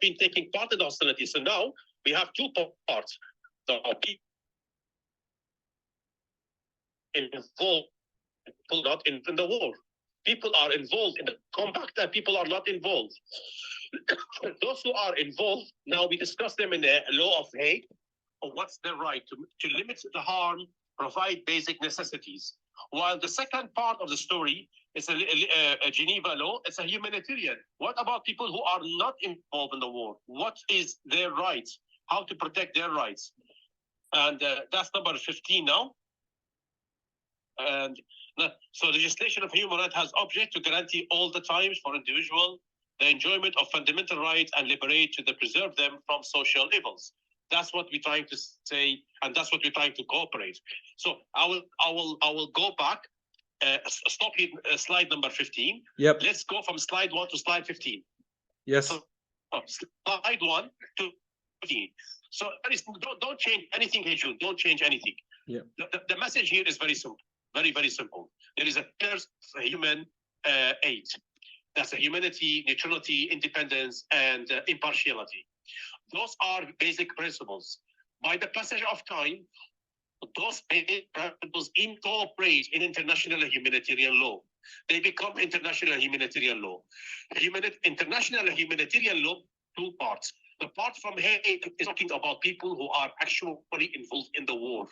I: being taking part in the hostility. So now we have two parts. The people involved, people not in the war. People are involved in the combat and people are not involved. Those who are involved, now we discuss them in the law of Hague, or what's their right to limit the harm, provide basic necessities. While the second part of the story is a Geneva law, it's a humanitarian. What about people who are not involved in the war? What is their rights? How to protect their rights? And that's number 15 now. And so legislation of human rights has object to guarantee all the times for individual the enjoyment of fundamental rights and liberate to preserve them from social evils. That's what we're trying to say, and that's what we're trying to cooperate. So I will go back. Stop here, slide number 15.
A: Yep.
I: Let's go from slide 1 to slide 15.
A: Yes.
I: So, slide 1 to 15. So don't change anything, Hejun. Don't change anything.
A: Yeah.
I: The message here is very simple. Very, very simple. There is a first human aid. That's a humanity, neutrality, independence, and impartiality. Those are basic principles. By the passage of time, those basic principles incorporate in international humanitarian law. They become international humanitarian law. International humanitarian law, two parts. The part from Hague is talking about people who are actually involved in the war.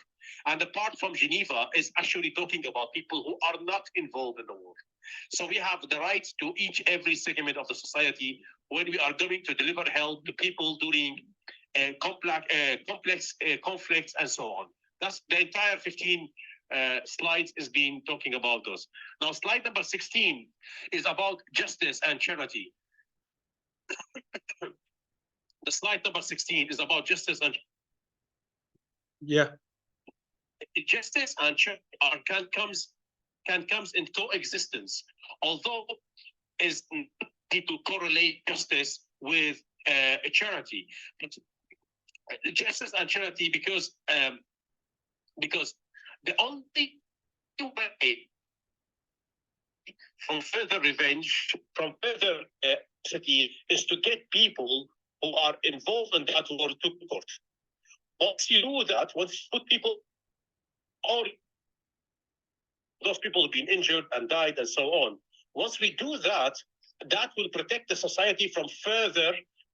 I: And the part from Geneva is actually talking about people who are not involved in the war. So we have the right to every segment of the society when we are going to deliver help to people during complex conflicts and so on. That's the entire 15 slides is being talking about those. Now, slide number 16 is about justice and charity. The slide number 16 is about justice and justice and charity can comes in coexistence, although is to correlate justice with charity. But justice and charity because the only way from further revenge, from further city is to get people who are involved in that war to court. Once you do that, once you put people, all those people have been injured and died and so on. Once we do that, that will protect the society from further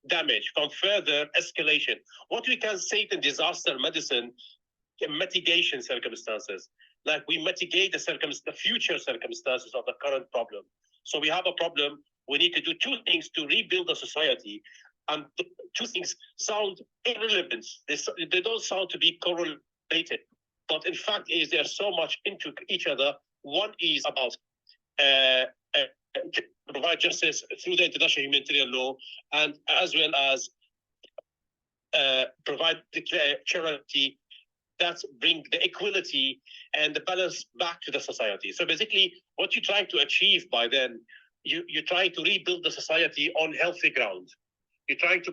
I: damage, from further escalation. What we can say in disaster medicine, mitigation circumstances, like we mitigate the future circumstances of the current problem. So we have a problem, we need to do two things to rebuild the society. And the two things sound irrelevant. They don't sound to be correlated. But in fact, they're so much into each other. One is about provide justice through the international humanitarian law, and as well as provide the charity that bring the equality and the balance back to the society. So basically, what you're trying to achieve by then, you're trying to rebuild the society on healthy ground. You're trying to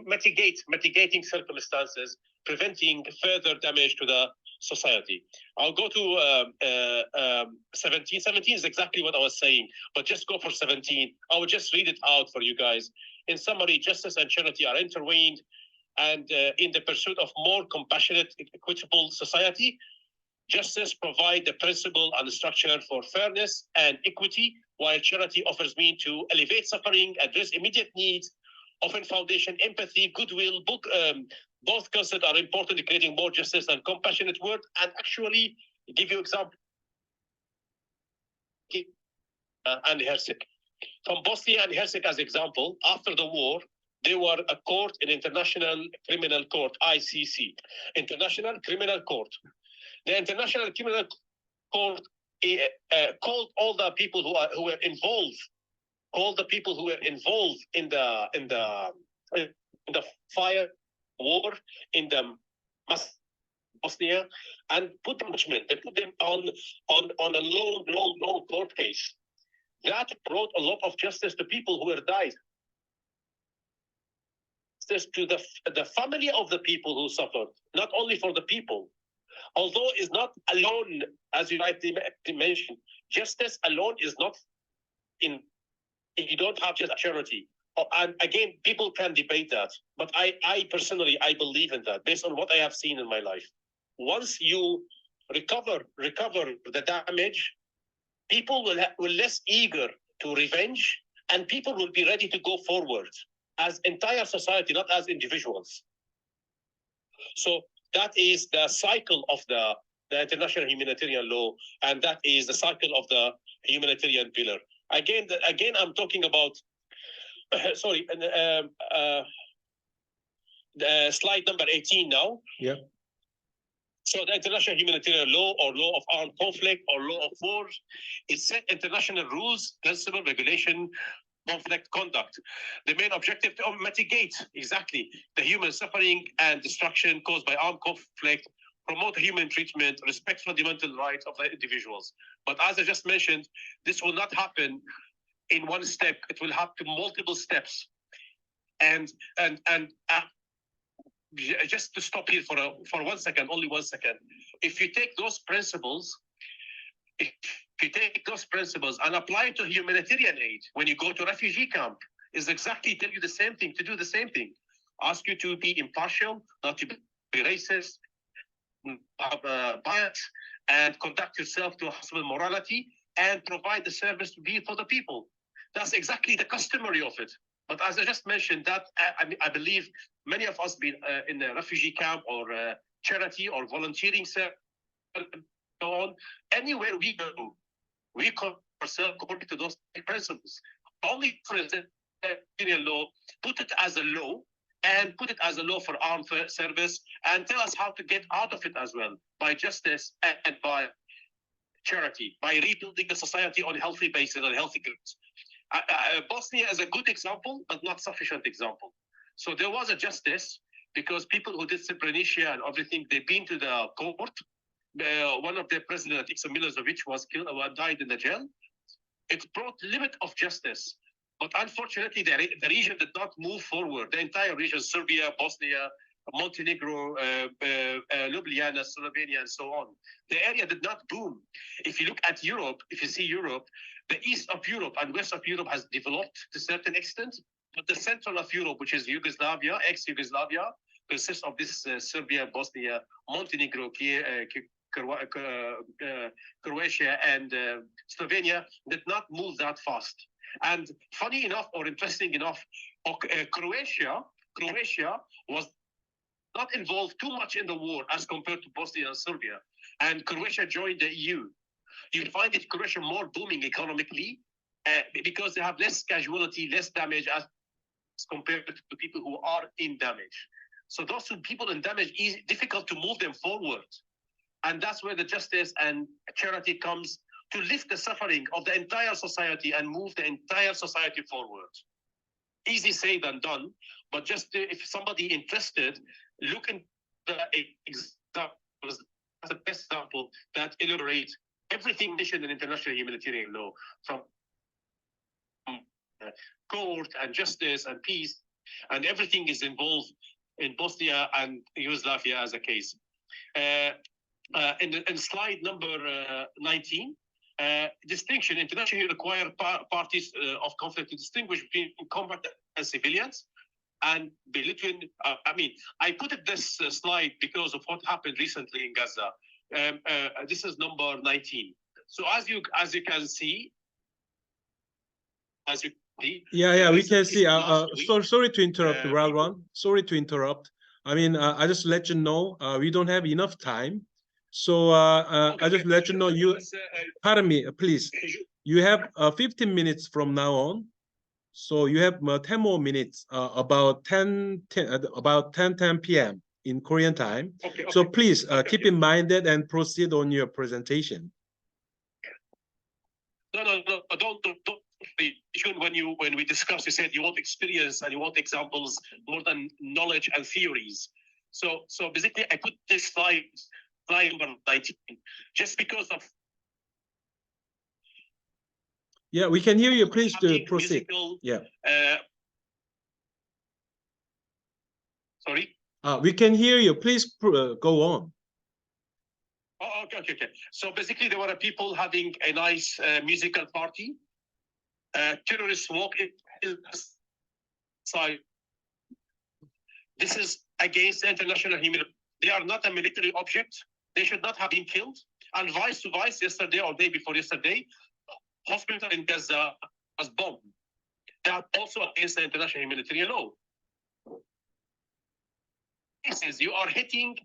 I: mitigating circumstances, preventing further damage to the society. I'll go to 17. 17 is exactly what I was saying, but just go for 17. I will just read it out for you guys. In summary, justice and charity are intertwined, and in the pursuit of more compassionate, equitable society, justice provides the principle and structure for fairness and equity, while charity offers means to elevate suffering, address immediate needs, often foundation, empathy, goodwill. Both concepts are important in creating more justice and compassionate world. And actually, give you example, and Herceg. From Bosnia and Herceg as example, after the war, there were a court, an International Criminal Court, ICC, International Criminal Court. The International Criminal Court called all the people who were involved, all the people who were involved in the fire war in the Bosnia and put them on a long court case. That brought a lot of justice to people who were died. Justice to the family of the people who suffered, not only for the people. Although it's not alone, as you rightly mentioned, justice alone is not in. You don't have just charity. And again, people can debate that, but I personally believe in that based on what I have seen in my life. Once you recover the damage, people will less eager to revenge, and people will be ready to go forward as entire society, not as individuals. So that is the cycle of the international humanitarian law, and that is the cycle of the humanitarian pillar. Again, I'm talking about. Sorry, slide number 18 now.
A: Yeah.
I: So the international humanitarian law, or law of armed conflict, or law of war, it set international rules, principle, regulation, conflict conduct. The main objective to mitigate exactly the human suffering and destruction caused by armed conflict, promote human treatment, respect fundamental rights of the individuals. But as I just mentioned, this will not happen in one step. It will have to multiple steps. And just to stop here for 1 second, only 1 second. If you take those principles, and apply it to humanitarian aid, when you go to refugee camp, is exactly tell you the same thing, to do the same thing. Ask you to be impartial, not to be racist, have a bias, and conduct yourself to hospital morality, and provide the service to be for the people. That's exactly the customary of it. But as I just mentioned, that I believe many of us been in a refugee camp or charity or volunteering service, so on. Anywhere we go, we call ourselves according to those principles. Only for the law, put it as a law, and put it as a law for armed service, and tell us how to get out of it as well, by justice and by charity, by rebuilding the society on a healthy basis, on healthy grounds. Bosnia is a good example, but not sufficient example. So there was a justice because people who did Srebrenica and everything, they've been to the court. One of their president, Milosevic, was killed, died in the jail. It brought limit of justice. But unfortunately, the region did not move forward. The entire region, Serbia, Bosnia, Montenegro, Ljubljana, Slovenia, and so on. The area did not boom. If you look at Europe, if you see Europe, the east of Europe and west of Europe has developed to a certain extent, but the central of Europe, which is Yugoslavia, ex-Yugoslavia, consists of this Serbia, Bosnia, Montenegro, Croatia, and Slovenia, did not move that fast. And funny enough, or interesting enough, Croatia was not involved too much in the war as compared to Bosnia and Serbia. And Croatia joined the EU. You find it Croatia more booming economically because they have less casualty, less damage as compared to people who are in damage. So those people in damage, is difficult to move them forward. And that's where the justice and charity comes to lift the suffering of the entire society and move the entire society forward. Easy said than done, but just if somebody interested, look in the examples, the best example that illustrate everything mentioned in international humanitarian law, from court and justice and peace, and everything is involved in Bosnia and Yugoslavia as a case. In slide number 19, distinction. Internationally require parties of conflict to distinguish between combat and civilians. And between, I put it this slide because of what happened recently in Gaza. This is number 19. So as you can see,
A: we can see. Sorry to interrupt, Radwan. Sorry to interrupt. I just let you know we don't have enough time. So I just let you know pardon me, please. You have 15 minutes from now on. So you have 10 more minutes, about 10 p.m. in Korean time. Okay. So please keep in mind that and proceed on your presentation.
I: No, don't when we discussed, you said you want experience and you want examples more than knowledge and theories. So basically, I put this slide number 19 just because of.
A: Yeah, we can hear you. Please proceed.
I: Musical,
A: Yeah.
I: Sorry.
A: We can hear you. Please go on.
I: Oh, okay. So basically, there were people having a nice musical party. Terrorists walk inside. This is against international humanity. They are not a military object. They should not have been killed. And vice to vice, yesterday or day before yesterday, hospital in Gaza was bombed. That also against the international humanitarian law. You are hitting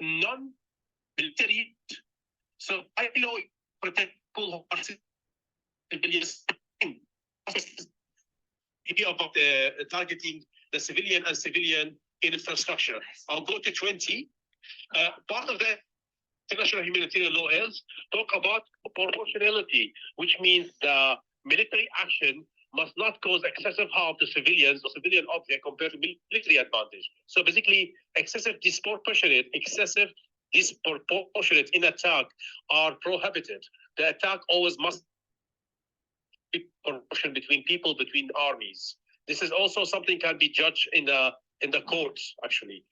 I: non-military. So I know protect people who are civilians. About targeting the civilian and civilian infrastructure. I'll go to 20. Part of the international humanitarian law is talk about proportionality, which means the military action must not cause excessive harm to civilians or civilian object compared to military advantage. So basically, excessive disproportionate in attack are prohibited. The attack always must be proportion between people, between armies. This is also something can be judged in the courts, actually.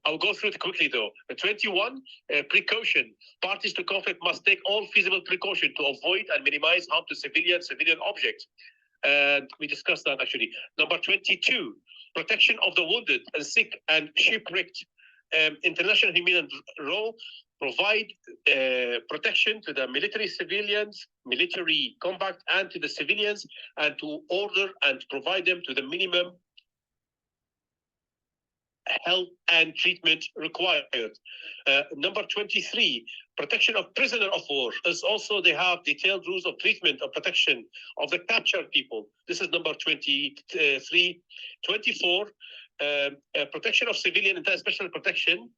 I: I'll go through it quickly, though. 21, precaution. Parties to conflict must take all feasible precaution to avoid and minimize harm to civilian objects. And we discussed that, actually. Number 22, protection of the wounded and sick and shipwrecked. International humanitarian law provide protection to the military civilians, military combat, and to the civilians, and to order and provide them to the minimum health and treatment required. Number 23, protection of prisoner of war. As also they have detailed rules of treatment of protection of the captured people. This is number 23. 24, protection of civilian and special protection.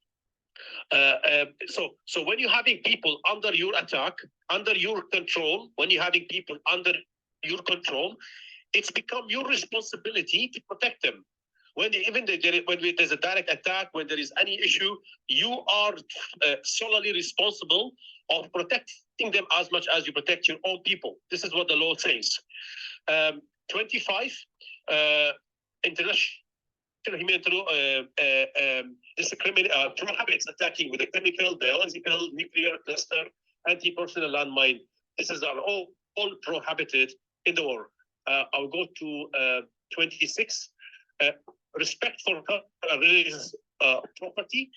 I: So when you're having people under your attack, under your control, when you're having people under your control, it's become your responsibility to protect them. When there's a direct attack, when there is any issue, you are solely responsible of protecting them as much as you protect your own people. This is what the law says. 25, international humanitarian law prohibits attacking with a chemical, biological, nuclear, cluster, anti-personnel landmine. This is all prohibited in the war. I'll go to 26. Respect for religious property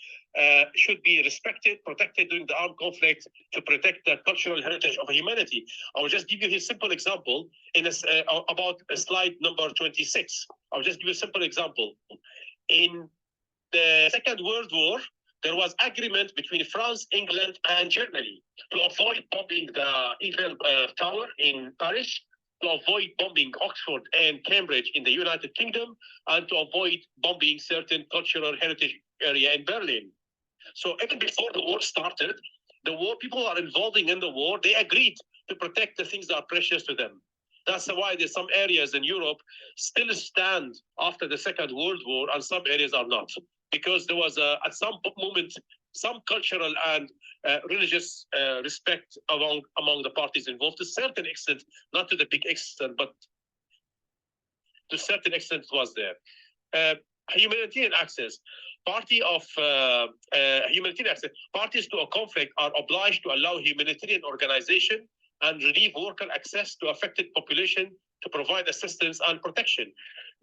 I: should be respected, protected during the armed conflict to protect the cultural heritage of humanity. I will just give you a simple example about slide number 26. I'll just give you a simple example. In the Second World War, there was agreement between France, England, and Germany to avoid bombing the Eiffel Tower in Paris, to avoid bombing Oxford and Cambridge in the United Kingdom, and to avoid bombing certain cultural heritage area in Berlin. So even before the war started, people who are involving in the war, they agreed to protect the things that are precious to them. That's why there's some areas in Europe still stand after the Second World War, and some areas are not. Because there was, at some moment, some cultural and religious respect among the parties involved to a certain extent, not to the big extent, but to a certain extent it was there. Humanitarian access. Parties to a conflict are obliged to allow humanitarian organization and relief worker access to affected population to provide assistance and protection.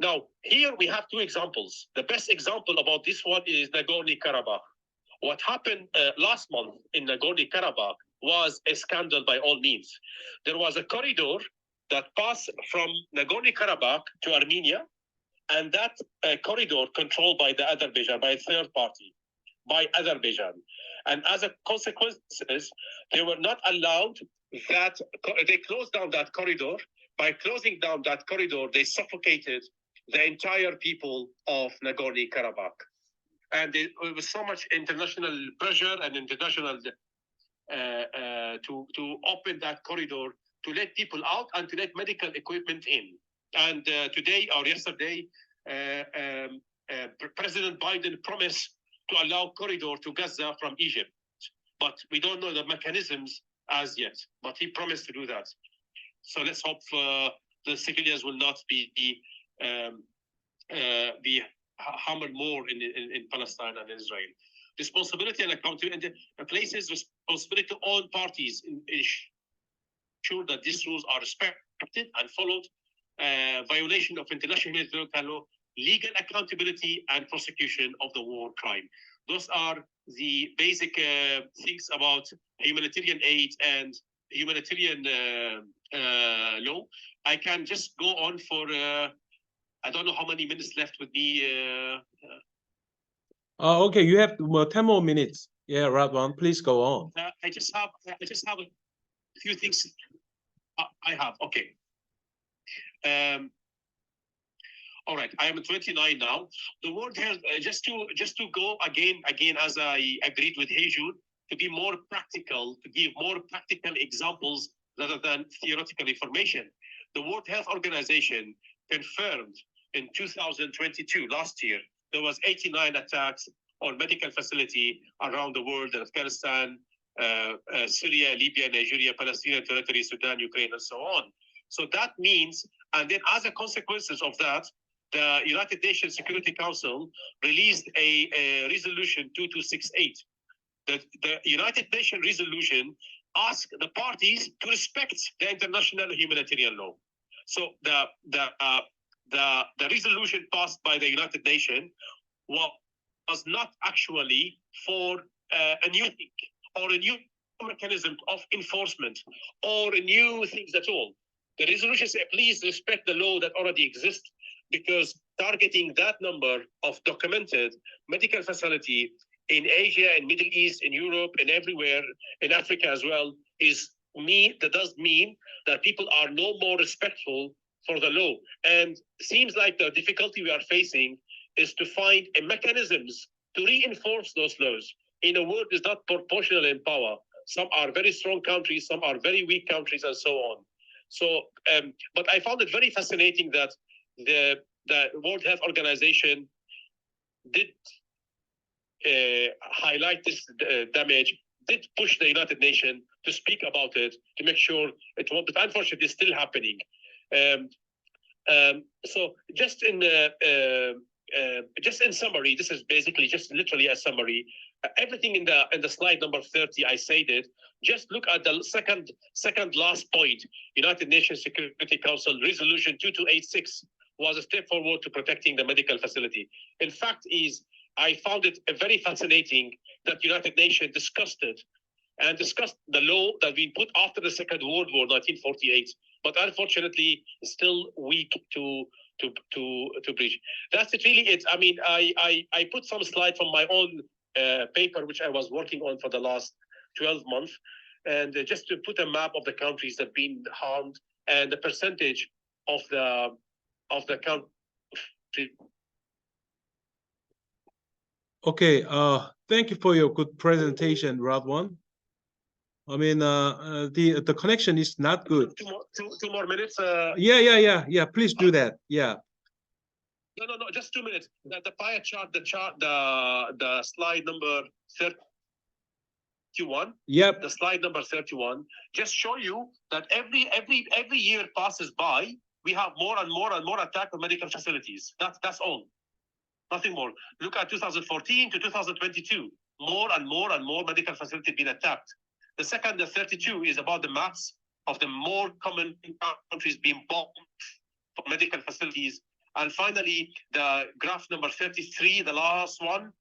I: Now, here we have two examples. The best example about this one is Nagorno-Karabakh. What happened last month in Nagorno-Karabakh was a scandal by all means. There was a corridor that passed from Nagorno-Karabakh to Armenia, and that corridor controlled by the Azerbaijan, by a third party, by Azerbaijan. And as a consequence, they were not allowed that, they closed down that corridor. By closing down that corridor, they suffocated the entire people of Nagorno-Karabakh. And it was so much international pressure and international to open that corridor to let people out and to let medical equipment in. And today or yesterday, President Biden promised to allow corridor to Gaza from Egypt, but we don't know the mechanisms as yet. But he promised to do that. So let's hope the civilians will not be hammered more in Palestine and Israel. Responsibility and accountability places responsibility to all parties in ensure that these rules are respected and followed. Violation of international humanitarian law, legal accountability and prosecution of the war crime. Those are the basic things about humanitarian aid and humanitarian law. I can just go on for I don't know how many minutes left with me.
A: Okay, you have 10 more minutes. Yeah, Radwan, please go on.
I: I just have a few things. I have okay. All right, I am 29 now. The World Health, just to go again as I agreed with Hejun, to be more practical, to give more practical examples rather than theoretical information. The World Health Organization confirmed in 2022, last year, there was 89 attacks on medical facility around the world in Afghanistan, Syria, Libya, Nigeria, Palestinian territory, Sudan, Ukraine, and so on. So that means, and then as a consequences of that, the United Nations Security Council released a resolution 2268. The United Nations resolution asked the parties to respect the international humanitarian law. So the resolution passed by the United Nations was not actually for a new thing or a new mechanism of enforcement or new things at all. The resolution said, please respect the law that already exists, because targeting that number of documented medical facility in Asia, in Middle East, in Europe, and everywhere, in Africa as well, does mean that people are no more respectful for the law. And seems like the difficulty we are facing is to find mechanisms to reinforce those laws in a world is not proportional in power. Some are very strong countries, some are very weak countries, and so on. So, but I found it very fascinating that the World Health Organization did highlight this damage, did push the United Nations to speak about it, to make sure it won't, but unfortunately it's still happening. So just in summary, this is basically just literally a summary. Everything in the slide number 30, I said it. Just look at the second last point. United Nations Security Council Resolution 2286 was a step forward to protecting the medical facility. In fact, I found it very fascinating that United Nations discussed the law that we put after the Second World War, 1948, but unfortunately still weak to breach. That's it, really. It's. I mean, I put some slides from my own paper, which I was working on for the last 12 months, and just to put a map of the countries that have been harmed and the percentage of the country.
A: Okay, thank you for your good presentation, Radwan. I mean, the connection is not good.
I: Two more minutes.
A: Yeah. Please do that. Yeah.
I: No, just 2 minutes. The pie chart, the slide number 31.
A: Yep.
I: The slide number 31 just show you that every year passes by, we have more and more and more attack on medical facilities. That's all. Nothing more. Look at 2014 to 2022. More and more and more medical facilities being attacked. The 32 is about the maps of the more common countries being bombed for medical facilities. And finally, the graph number 33, the last one,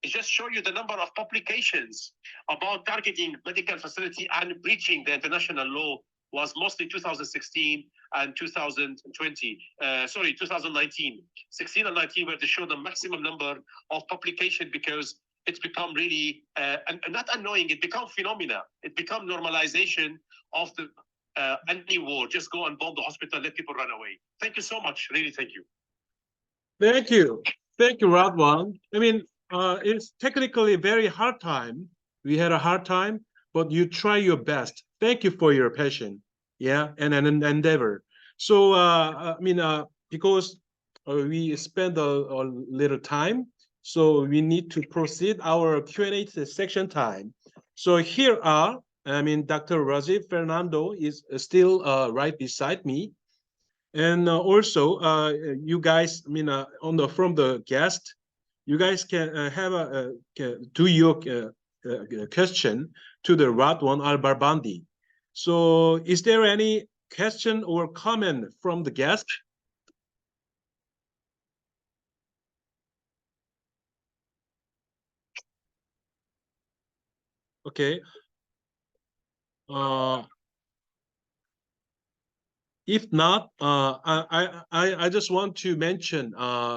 I: it just show you the number of publications about targeting medical facility and breaching the international law was mostly 2016 and 2019. 16 and 19 were to show the maximum number of publication, because it's become really, and not annoying, it become phenomena. It become normalization of the any war. Just go and bomb the hospital, let people run away. Thank you so much. Really, thank you.
A: Thank you, Radwan. I mean, it's technically a very hard time. We had a hard time, but you try your best. Thank you for your passion. yeah, and an endeavor. So I mean, because we spend a little time, so we need to proceed our Q&A section time. So here are, I mean, Dr. Rajeev Fernando is still right beside me. And also, you guys, I mean, from the guest, you guys can have do your question to the Radwan Albarbandi. So, is there any question or comment from the guest? Okay. If not, I just want to mention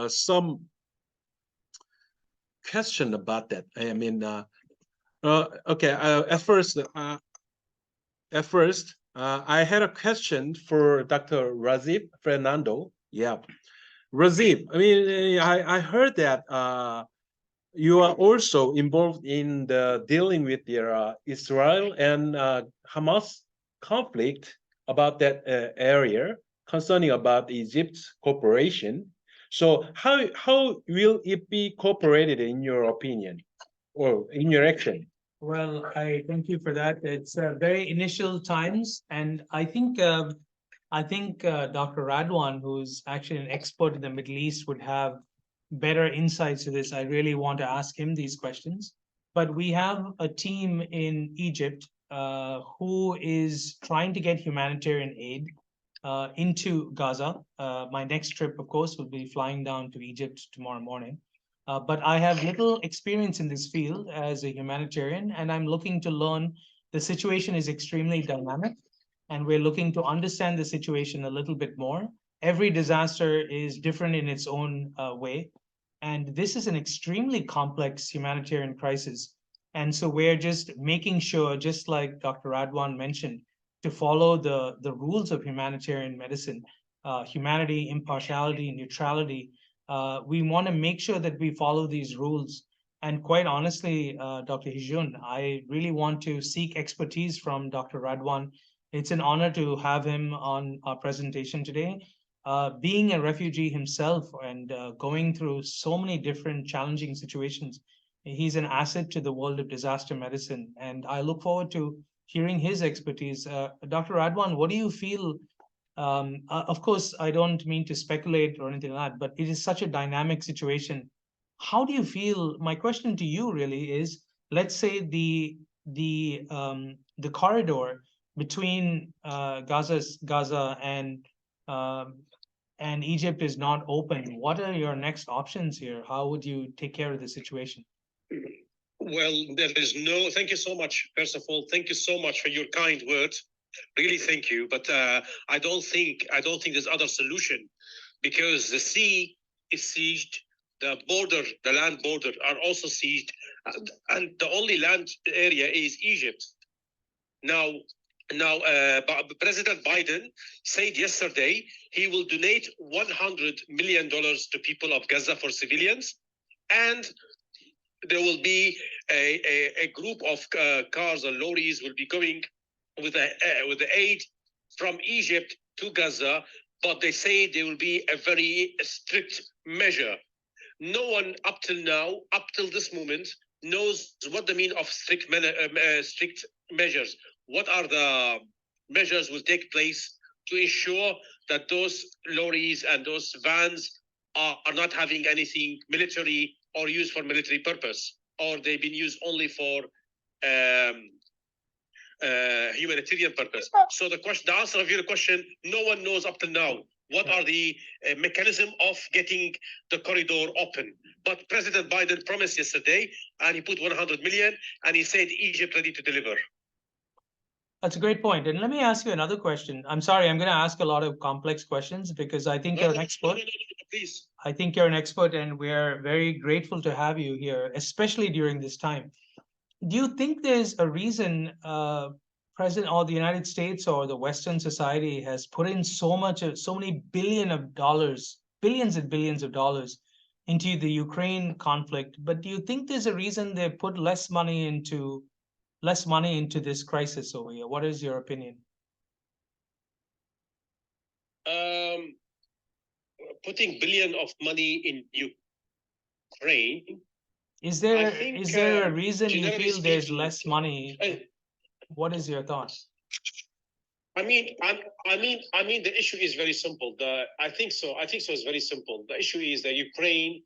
A: some question about that. I mean, okay. At first, I had a question for Dr. Rajeev Fernando. Yeah, Rajeev. I mean, I heard that you are also involved in the dealing with the Israel and Hamas conflict about that area concerning about Egypt's cooperation. So how will it be cooperated in your opinion or in your action?
B: Well, I thank you for that. It's very initial times, and I think Dr. Radwan, who's actually an expert in the Middle East, would have better insights to this. I really want to ask him these questions. But we have a team in Egypt who is trying to get humanitarian aid into Gaza. My next trip, of course, will be flying down to Egypt tomorrow morning. But I have little experience in this field as a humanitarian, and I'm looking to learn. The situation is extremely dynamic, and we're looking to understand the situation a little bit more. Every disaster is different in its own way. And this is an extremely complex humanitarian crisis. And so we're just making sure, just like Dr. Radwan mentioned, to follow the rules of humanitarian medicine, humanity, impartiality, neutrality. We want to make sure that we follow these rules. And quite honestly, Dr. Hijun, I really want to seek expertise from Dr. Radwan. It's an honor to have him on our presentation today. Being a refugee himself and going through so many different challenging situations, he's an asset to the world of disaster medicine. And I look forward to hearing his expertise. Dr. Radwan, what do you feel? Of course, I don't mean to speculate or anything like that, but it is such a dynamic situation. How do you feel? My question to you really is, let's say the corridor between Gaza and Egypt is not open. What are your next options here? How would you take care of the situation?
I: Well, there is no, thank you so much. First of all, thank you so much for your kind words. Really, thank you. But I don't think there's other solution, because the sea is sieged, the land border are also sieged, and the only land area is Egypt. Now, President Biden said yesterday he will donate $100 million to people of Gaza for civilians, and there will be a group of cars and lorries will be going with the aid from Egypt to Gaza, but they say there will be a very strict measure. No one up till this moment, knows what the meaning of strict measures. What are the measures will take place to ensure that those lorries and those vans are not having anything military or used for military purpose, or they've been used only for humanitarian purpose? So the answer of your question, no one knows up till now what are the mechanism of getting the corridor open. But President Biden promised yesterday, and he put 100 million, and he said Egypt ready to deliver.
B: That's a great point. And let me ask you another question. I'm sorry, I'm going to ask a lot of complex questions because I think you're an expert.
I: Please.
B: I think you're an expert, and we're very grateful to have you here, especially during this time. Do you think there's a reason President or the United States or the Western society has put in so many billions and billions of dollars into the Ukraine conflict, but do you think there's a reason they put less money into this crisis over here? What is your opinion?
I: putting billion of money in Ukraine.
B: Is there
I: think,
B: a reason you
I: generally
B: feel there's
I: speaking,
B: less money? What is your thoughts?
I: I mean, the issue is very simple. I think so. It's very simple. The issue is that Ukraine,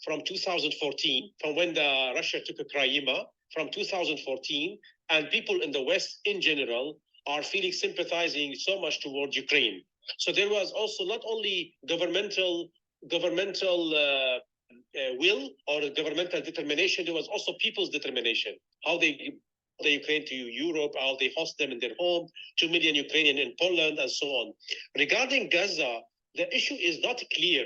I: from 2014, from when Russia took Crimea, from 2014, and people in the West in general are feeling sympathizing so much toward Ukraine. So there was also not only governmental will or governmental determination, there was also people's determination. How they the Ukraine to Europe, how they host them in their home, 2 million Ukrainian in Poland, and so on. Regarding Gaza, the issue is not clear.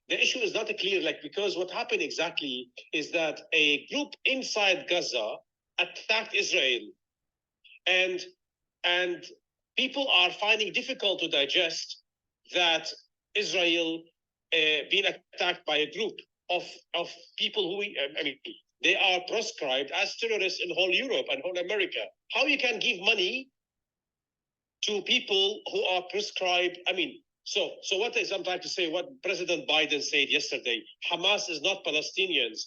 I: Because what happened exactly is that a group inside Gaza attacked Israel, and people are finding difficult to digest that Israel being attacked by a group of people who they are proscribed as terrorists in whole Europe and whole America. How you can give money to people who are prescribed? So what is I'm trying to say? What President Biden said yesterday: Hamas is not Palestinians,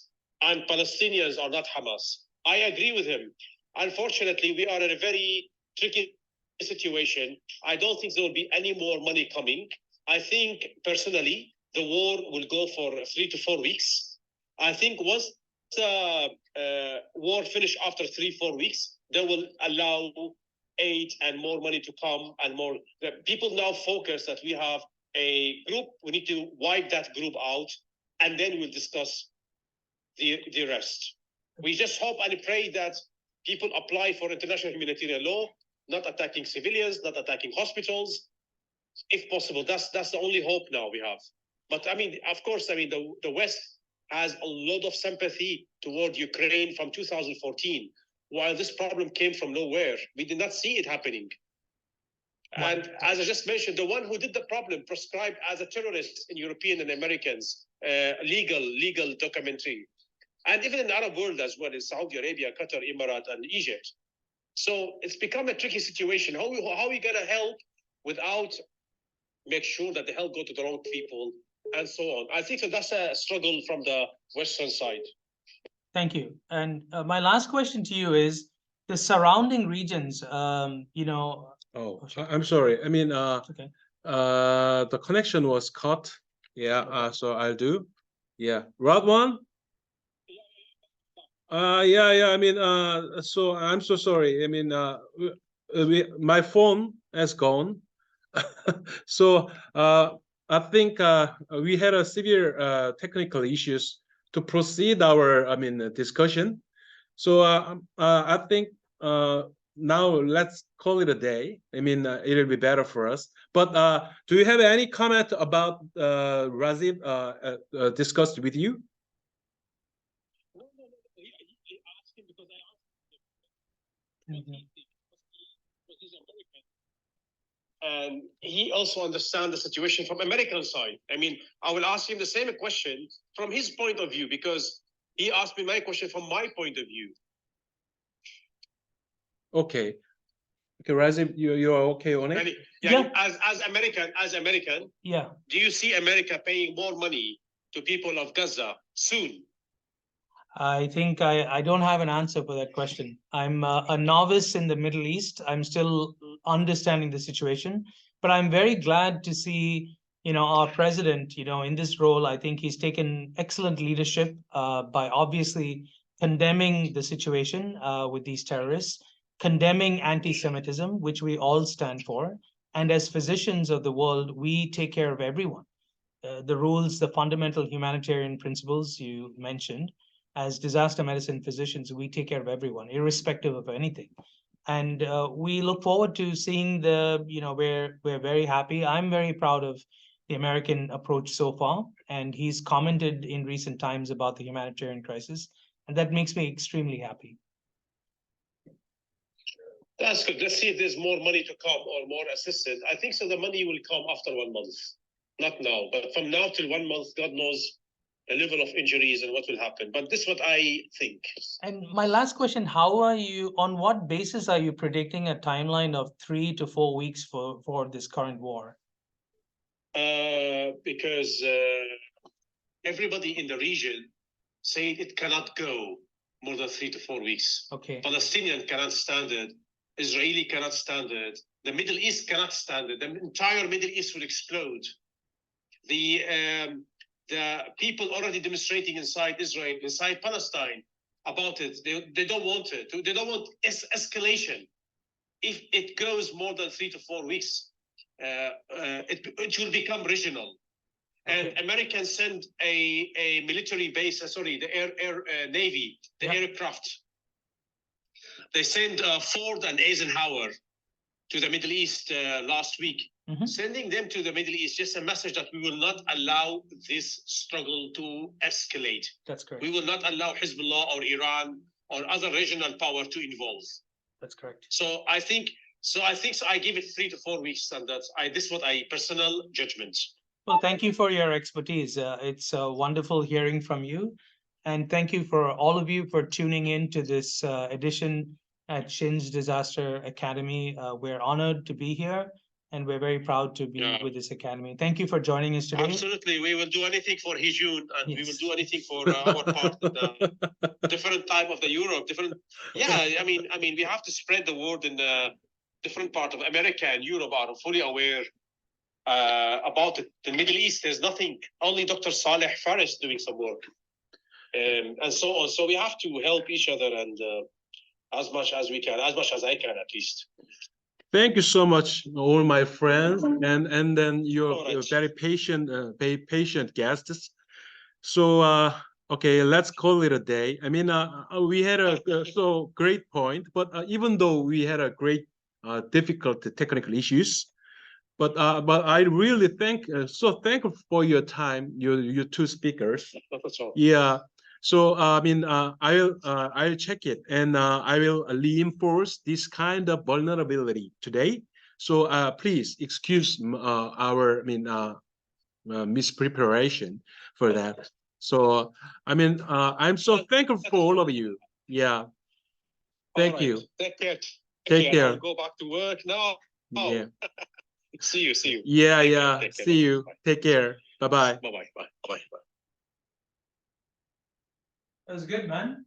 I: and Palestinians are not Hamas. I agree with him. Unfortunately, we are in a very tricky situation. I don't think there will be any more money coming. I think personally, the war will go for 3 to 4 weeks. I think once war finish after 3-4 weeks, they will allow aid and more money to come, and more people now focus that we have a group, we need to wipe that group out, and then we'll discuss the rest. We just hope and pray that people apply for international humanitarian law, not attacking civilians, not attacking hospitals, if possible. That's the only hope now we have. But of course, the West has a lot of sympathy toward Ukraine from 2014, while this problem came from nowhere. We did not see it happening. And as I just mentioned, the one who did the problem proscribed as a terrorist in European and Americans, legal documentary. And even in the Arab world as well, in Saudi Arabia, Qatar, Emirat, and Egypt. So it's become a tricky situation. How are we going to help without make sure that the help go to the wrong people, and so on? I think that's a struggle from the Western side.
B: Thank you. And my last question to you is the surrounding regions,
A: Oh, I'm sorry.
B: okay.
A: The connection was cut. Yeah, so I'll do. Yeah, Radwan? So I'm so sorry. My phone has gone. So I think we had a severe technical issues to proceed our discussion. So I think now let's call it a day. It'll be better for us. But do you have any comment about Rajeev discussed with you?
I: No. He asked him because I asked him. Because he's American. And he also understands the situation from American side. I will ask him the same question from his point of view, because he asked me my question from my point of view.
A: Okay, Rajeev, you are okay on it?
B: Yeah.
I: As American,
B: Yeah.
I: do you see America paying more money to people of Gaza soon?
B: I think I don't have an answer for that question. I'm a novice in the Middle East. I'm still understanding the situation, but I'm very glad to see, our president, in this role. I think he's taken excellent leadership by obviously condemning the situation with these terrorists, condemning anti-Semitism, which we all stand for. And as physicians of the world, we take care of everyone. The rules, the fundamental humanitarian principles you mentioned, as disaster medicine physicians, we take care of everyone, irrespective of anything. And we look forward to seeing we're very happy. I'm very proud of the American approach so far. And he's commented in recent times about the humanitarian crisis. And that makes me extremely happy.
I: That's good. Let's see if there's more money to come or more assistance. I think so. The money will come after 1 month, not now. But from now till 1 month, God knows level of injuries and what will happen. But this is what I think.
B: And my last question, on what basis are you predicting a timeline of 3 to 4 weeks for this current war?
I: Because everybody in the region said it cannot go more than 3 to 4 weeks.
B: Okay.
I: Palestinian cannot stand it. Israeli cannot stand it. The Middle East cannot stand it. The entire Middle East will explode. The people already demonstrating inside Israel, inside Palestine about it. They don't want it. They don't want escalation. If it goes more than 3 to 4 weeks, it will become regional. And
B: Okay.
I: Americans send a military base, the air Navy, the aircraft. They send Ford and Eisenhower to the Middle East last week. Sending them to the Middle East, just a message that we will not allow this struggle to escalate.
B: That's correct.
I: We will not allow Hezbollah or Iran or other regional power to involve.
B: That's correct.
I: So I think I give it 3 to 4 weeks, and this is what I personal judgment.
B: Well, thank you for your expertise. It's wonderful hearing from you. And thank you for all of you for tuning in to this edition at Shin's Disaster Academy. We're honored to be here, and we're very proud to be with this academy. Thank you for joining us today.
I: Absolutely. We will do anything for Hijun, and we will do anything for our part in the different type of the Europe. I mean, we have to spread the word in the different part of America and Europe are fully aware about it. The Middle East, there's nothing. Only Dr. Saleh Faris doing some work, and so on. So we have to help each other, and as much as we can, as much as I can, at least.
A: Thank you so much, all my friends, and then your
I: All right.
A: very patient guests. So okay, let's call it a day. I mean, we had a so great point, but even though we had a great difficult technical issues, but I really so thankful for your time, your two speakers.
I: That's all.
A: Yeah. So I mean, I'll check it, and I will reinforce this kind of vulnerability today. So please excuse our mispreparation for that. So I mean, I'm so thankful for all of you. Yeah. Thank
I: All right.
A: you.
I: Take care.
A: Take care.
I: I'll go back to work now. Oh.
A: Yeah.
I: See you.
A: Yeah.
I: Take care,
A: Yeah.
I: take care.
A: See you.
I: Bye.
A: Take care. Bye bye.
I: Bye.
B: That was good, man.